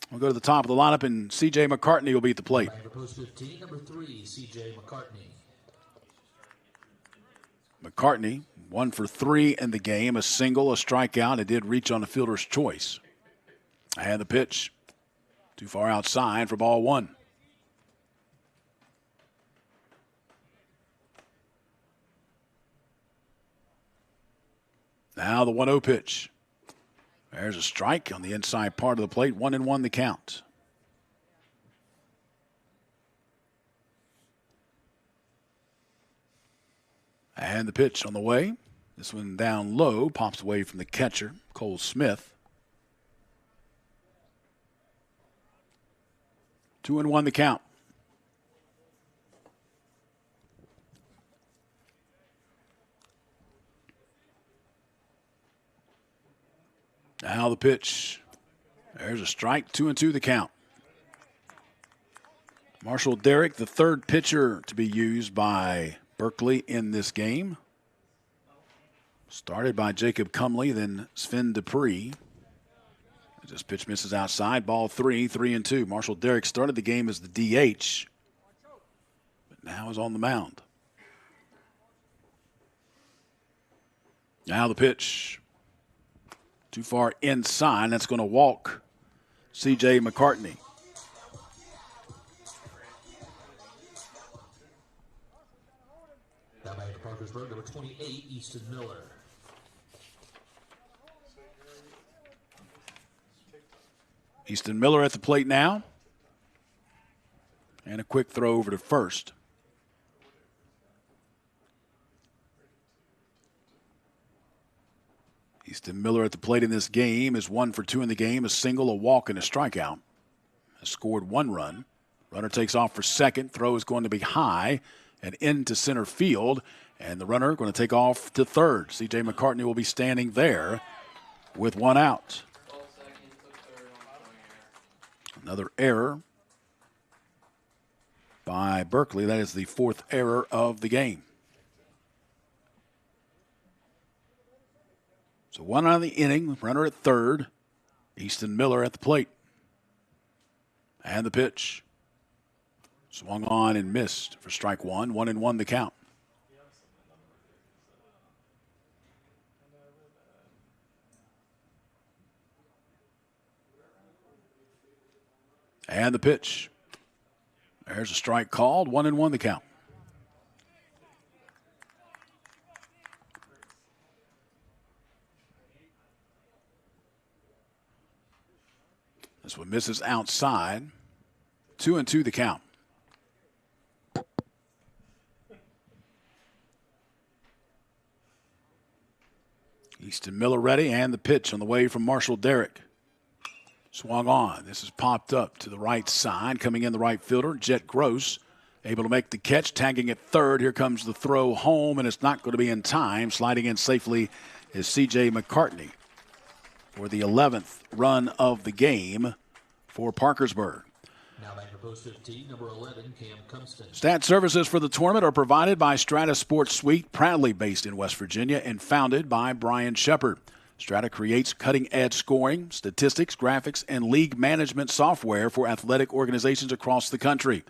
S1: We'll go to the top of the lineup, and C.J. McCartney will be at the plate.
S6: Post 15, number 3, C.J. McCartney.
S1: McCartney, 1 for 3 in the game, a single, a strikeout. It did reach on the fielder's choice. And the pitch, too far outside for ball one. Now the 1-0 pitch. There's a strike on the inside part of the plate. 1-1 the count. And the pitch on the way. This one down low, pops away from the catcher, Cole Smith. 2-1 the count. Now the pitch. There's a strike. 2-2 the count. Marshall Derrick, the third pitcher to be used by Berkeley in this game. Started by Jacob Cumley, then Sven Dupree. This pitch misses outside. Ball 3-2. Marshall Derrick started the game as the DH, but now is on the mound. Now the pitch. Too far inside. That's going to walk C.J. McCartney.
S6: Now back to Parkersburg, number 28, Easton Miller.
S1: Easton Miller at the plate now. And a quick throw over to first. Easton Miller at the plate in this game is 1 for 2 in the game, a single, a walk, and a strikeout. Has scored 1 run. Runner takes off for second. Throw is going to be high and into center field. And the runner going to take off to third. C.J. McCartney will be standing there with 1 out. Another error by Berkeley. That is the 4th error of the game. So 1 out of the inning, runner at third, Easton Miller at the plate. And the pitch. Swung on and missed for strike 1. 1-1 the count. And the pitch. There's a strike called. 1-1 the count. This one misses outside. 2-2 the count. Easton Miller ready, and the pitch on the way from Marshall Derrick. Swung on. This is popped up to the right side. Coming in the right fielder, Jet Gross, able to make the catch, tagging at third. Here comes the throw home, and it's not going to be in time. Sliding in safely is C.J. McCartney for the 11th run of the game for Parkersburg.
S6: Now back to post 15, number 11, Cam Cumston.
S1: Stat services for the tournament are provided by Strata Sports Suite, proudly based in West Virginia and founded by Brian Shepard. Strata creates cutting-edge scoring, statistics, graphics, and league management software for athletic organizations across the country.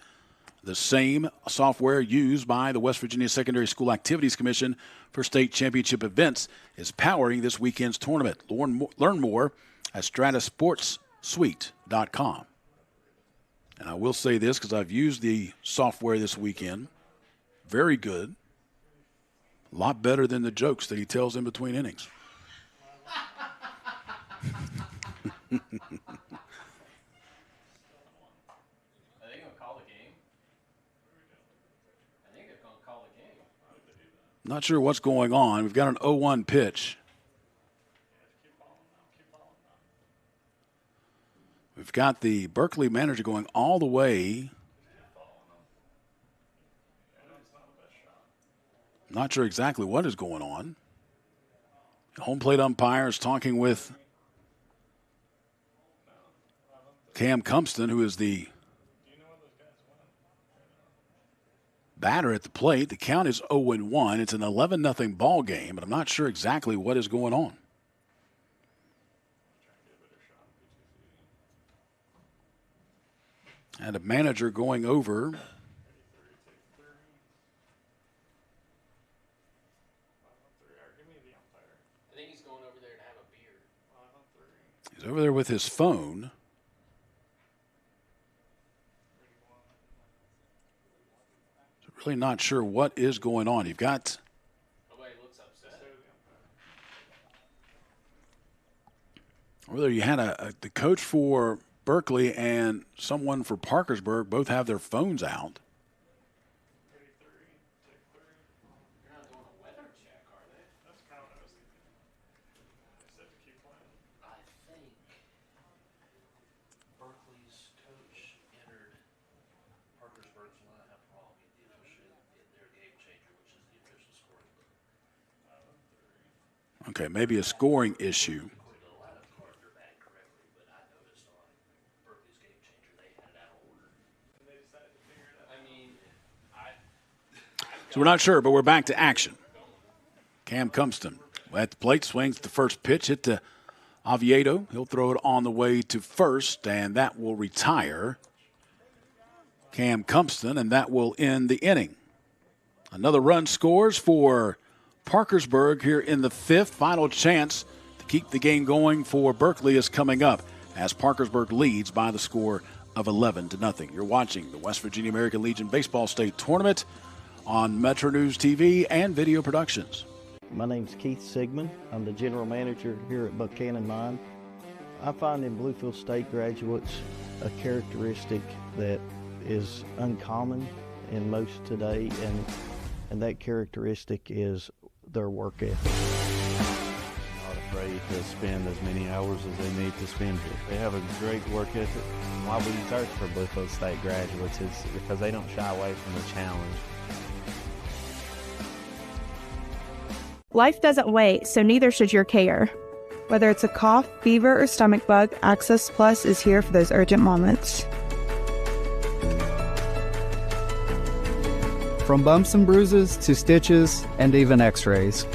S1: The same software used by the West Virginia Secondary School Activities Commission for state championship events is powering this weekend's tournament. Learn more at stratasportsuite.com. And I will say this because I've used the software this weekend. Very good. A lot better than the jokes that he tells in between innings. Not sure what's going on. We've got an 0-1 pitch. We've got the Berkeley manager going all the way. Not sure exactly what is going on. Home plate umpire is talking with Cam Cumpston, who is the batter at the plate. The count is 0-1. It's an 11-0 ball game, but I'm not sure exactly what is going on. And a manager going over. He's over there with his phone. Really not sure what is going on. You've got over there. You had the coach for Berkeley and someone for Parkersburg both have their phones out. Okay, maybe a scoring issue. So we're not sure, but we're back to action. Cam Cumpston at the plate, swings the first pitch, hit to Oviedo. He'll throw it on the way to first, and that will retire Cam Cumpston, and that will end the inning. Another run scores for Parkersburg here in the fifth. Final chance to keep the game going for Berkeley is coming up as Parkersburg leads by the score of 11-0. You're watching the West Virginia American Legion Baseball State Tournament on Metro News TV and Video Productions.
S15: My name's Keith Sigmund. I'm the general manager here at Buchanan Mine. I find in Bluefield State graduates a characteristic that is uncommon in most today, and that characteristic is their work ethic.
S16: Not afraid to spend as many hours as they need to spend here. They have a great work ethic.
S17: Why we search for Bluefield State graduates is because they don't shy away from the challenge.
S18: Life doesn't wait, so neither should your care. Whether it's a cough, fever, or stomach bug, Access Plus is here for those urgent moments.
S19: From bumps and bruises to stitches and even x-rays,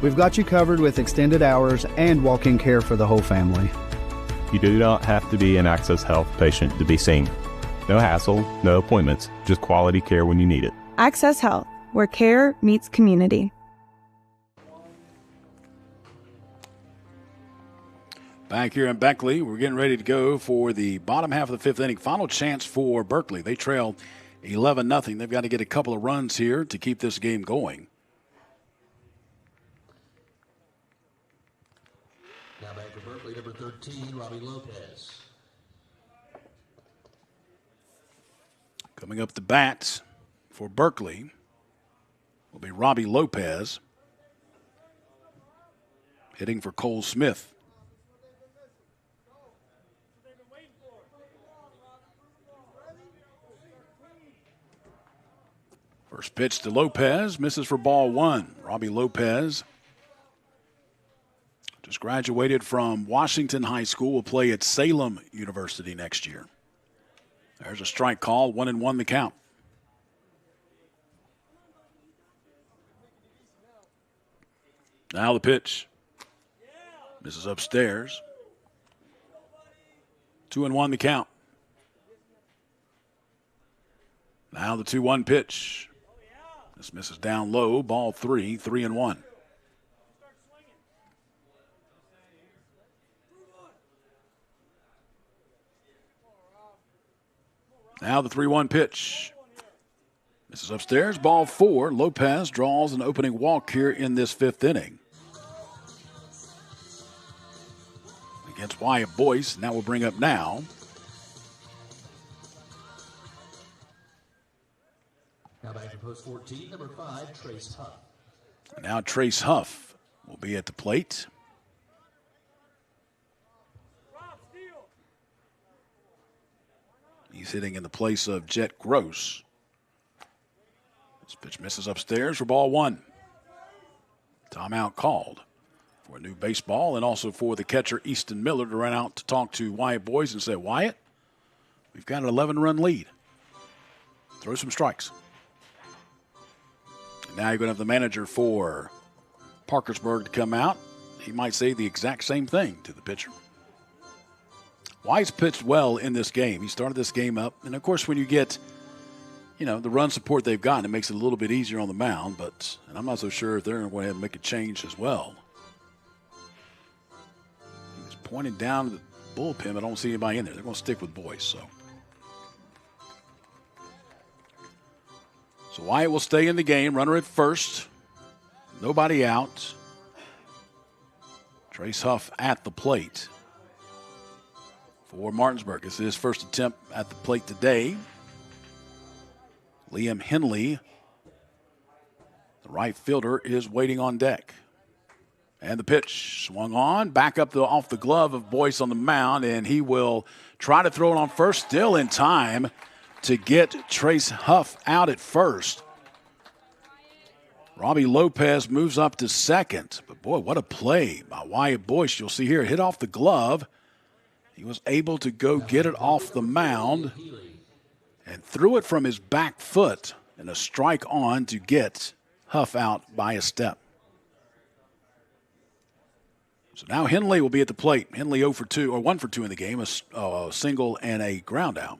S19: we've got you covered with extended hours and walk-in care for the whole family.
S20: You do not have to be an Access Health patient to be seen. No hassle, no appointments, just quality care when you need it.
S18: Access Health, where care meets community.
S1: Back here in Beckley, we're getting ready to go for the bottom half of the fifth inning. Final chance for Berkeley. They trail 11-0. They've got to get a couple of runs here to keep this game going.
S6: Now back for Berkeley, number 13, Robbie Lopez.
S1: Coming up the bat for Berkeley will be Robbie Lopez. Hitting for Cole Smith. First pitch to Lopez, misses for ball one. Robbie Lopez just graduated from Washington High School, will play at Salem University next year. There's a strike call, 1-1 the count. Now the pitch. Misses upstairs. 2-1 the count. Now the 2-1 pitch. This misses down low, ball three, 3-1. Now the 3-1 pitch. This is upstairs, ball four. Lopez draws an opening walk here in this fifth inning against Wyatt Boyce, and that will bring up now
S6: Now back to post 14, number 5, Trace Huff.
S1: Now Trace Huff will be at the plate. He's hitting in the place of Jet Gross. This pitch misses upstairs for ball one. Timeout called for a new baseball and also for the catcher Easton Miller to run out to talk to Wyatt Boyce and say, Wyatt, we've got an 11-run lead. Throw some strikes. And now you're going to have the manager for Parkersburg to come out. He might say the exact same thing to the pitcher. Wyatt's pitched well in this game. He started this game up. And, of course, when you get, the run support they've gotten, it makes it a little bit easier on the mound. And I'm not so sure if they're going to go ahead and make a change as well. He's pointing down to the bullpen. I don't see anybody in there. They're going to stick with Boyce. So Wyatt will stay in the game. Runner at first. Nobody out. Trace Huff at the plate for Martinsburg. This is his first attempt at the plate today. Liam Henley, the right fielder, is waiting on deck. And the pitch swung on, back up off the glove of Boyce on the mound, and he will try to throw it on first, still in time to get Trace Huff out at first. Robbie Lopez moves up to second. But, boy, what a play by Wyatt Boyce. You'll see here, hit off the glove. He was able to go get it off the mound and threw it from his back foot and a strike on to get Huff out by a step. So now Henley will be at the plate. Henley 0 for 2, or 1 for 2 in the game, a single and a ground out.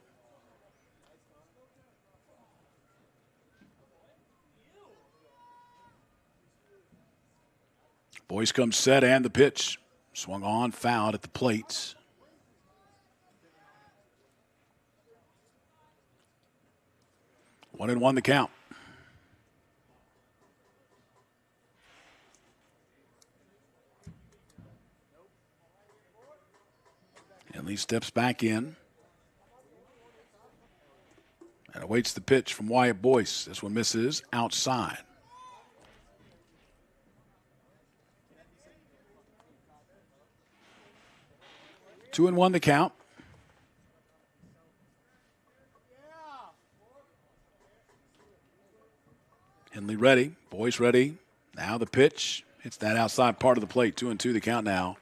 S1: Boyce comes set and the pitch. Swung on, fouled at the plate. One and one the count. Henley steps back in and awaits the pitch from Wyatt Boyce. This one misses outside. 2-1 the count. Henley ready. Boyce ready. Now the pitch. Hits that outside part of the plate. 2-2 the count now.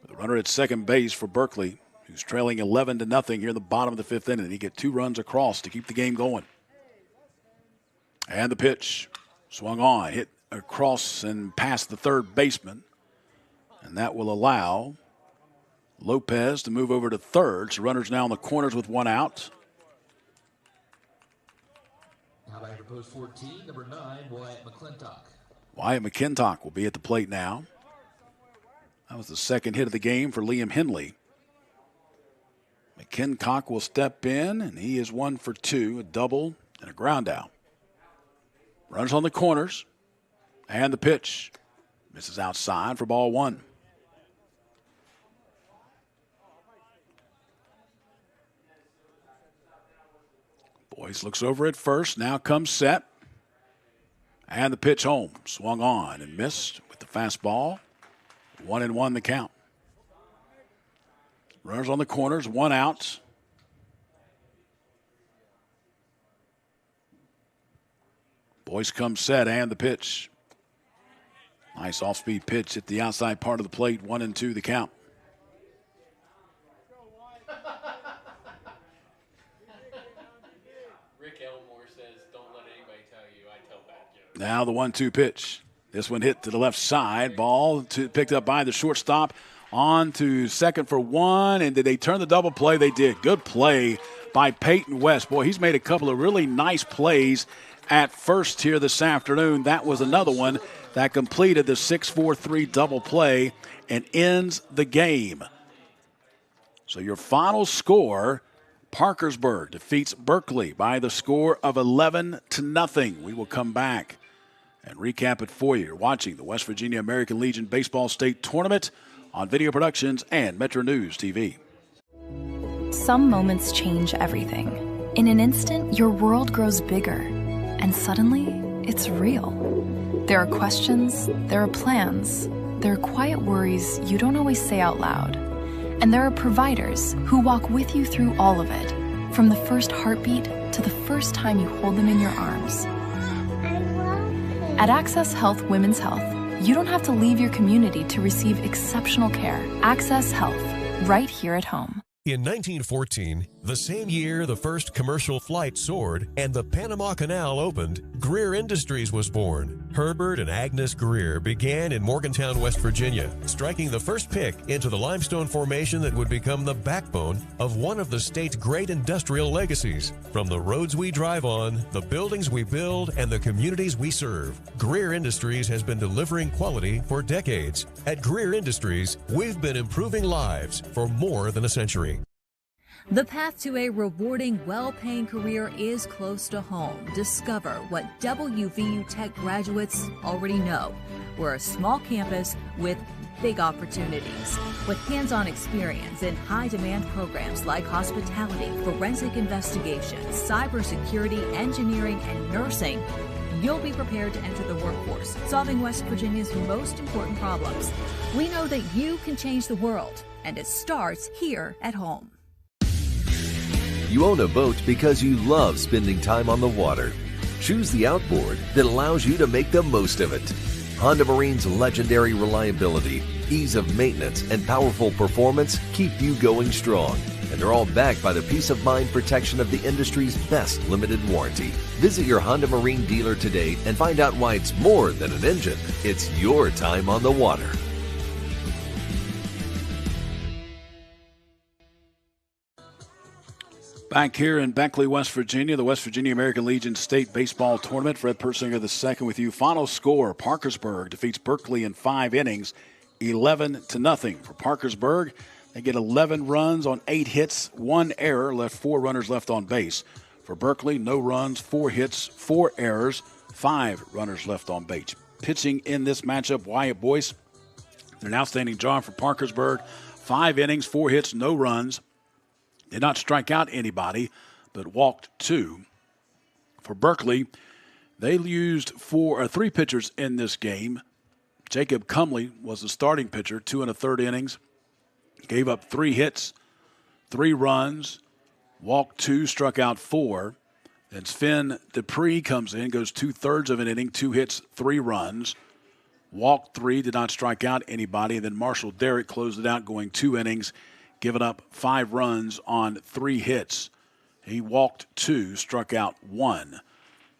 S1: The runner at second base for Berkeley, who's trailing 11-0 here in the bottom of the fifth inning. He get 2 runs across to keep the game going. And the pitch. Swung on. Hit across and past the third baseman. And that will allow Lopez to move over to third. So runners now in the corners with 1 out.
S6: Now back to post 14, number 9, Wyatt McClintock.
S1: Wyatt McClintock will be at the plate now. That was the second hit of the game for Liam Henley. McClintock will step in, and he is 1 for 2, a double and a ground out. Runs on the corners, and the pitch. Misses outside for ball 1. Boyce looks over at first, now comes set. And the pitch home. Swung on and missed with the fastball. 1-1 the count. Runners on the corners, 1 out. Boyce comes set and the pitch. Nice off-speed pitch at the outside part of the plate. 1-2 the count. Now the 1-2 pitch. This one hit to the left side. Ball picked up by the shortstop. On to second for 1. And did they turn the double play? They did. Good play by Peyton West. Boy, he's made a couple of really nice plays at first here this afternoon. That was another one that completed the 6-4-3 double play and ends the game. So your final score, Parkersburg defeats Berkeley by the score of 11-0. We will come back and recap it for you. You're watching the West Virginia American Legion Baseball State Tournament on Video Productions and Metro News TV.
S4: Some moments change everything. In an instant, your world grows bigger, and suddenly, it's real. There are questions, there are plans, there are quiet worries you don't always say out loud. And there are providers who walk with you through all of it, from the first heartbeat to the first time you hold them in your arms. At Access Health Women's Health, you don't have to leave your community to receive exceptional care. Access Health, right here at home.
S5: In 1914, the same year the first commercial flight soared and the Panama Canal opened, Greer Industries was born. Herbert and Agnes Greer began in Morgantown, West Virginia, striking the first pick into the limestone formation that would become the backbone of one of the state's great industrial legacies. From the roads we drive on, the buildings we build, and the communities we serve, Greer Industries has been delivering quality for decades. At Greer Industries, we've been improving lives for more than a century.
S2: The path to a rewarding, well-paying career is close to home. Discover what WVU Tech graduates already know. We're a small campus with big opportunities. With hands-on experience in high-demand programs like hospitality, forensic investigations, cybersecurity, engineering, and nursing, you'll be prepared to enter the workforce, solving West Virginia's most important problems. We know that you can change the world, and it starts here at home.
S3: You own a boat because you love spending time on the water. Choose the outboard that allows you to make the most of it. Honda Marine's legendary reliability, ease of maintenance, and powerful performance keep you going strong. And they're all backed by the peace of mind protection of the industry's best limited warranty. Visit your Honda Marine dealer today and find out why it's more than an engine. It's your time on the water.
S1: Back here in Beckley, West Virginia, the West Virginia American Legion State Baseball Tournament. Fred Persinger II with you. Final score, Parkersburg defeats Berkeley in 5 innings, 11-0. For Parkersburg, they get 11 runs on 8 hits, 1 error, left 4 runners left on base. For Berkeley, no runs, 4 hits, 4 errors, 5 runners left on base. Pitching in this matchup, Wyatt Boyce, an outstanding job for Parkersburg. 5 innings, 4 hits, no runs. Did not strike out anybody, but walked 2. For Berkeley, they used 3 pitchers in this game. Jacob Cumley was the starting pitcher, 2 1/3 innings. Gave up 3 hits, 3 runs, walked 2, struck out 4. Then Sven Dupree comes in, goes 2/3 of an inning, 2 hits, 3 runs. Walked 3, did not strike out anybody. And then Marshall Derrick closed it out, going 2 innings. Given up 5 runs on 3 hits. He walked 2, struck out 1.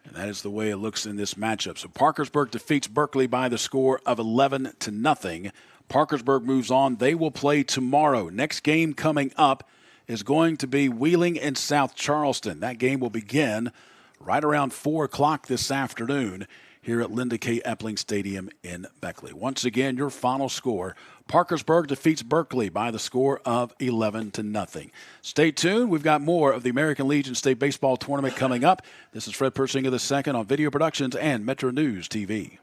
S1: And that is the way it looks in this matchup. So Parkersburg defeats Berkeley by the score of 11-0. Parkersburg moves on. They will play tomorrow. Next game coming up is going to be Wheeling and South Charleston. That game will begin right around 4 o'clock this afternoon here at Linda K. Epling Stadium in Beckley. Once again, your final score, Parkersburg defeats Berkeley by the score of 11-0. Stay tuned. We've got more of the American Legion State Baseball Tournament coming up. This is Fred Persinger II on Video Productions and Metro News TV.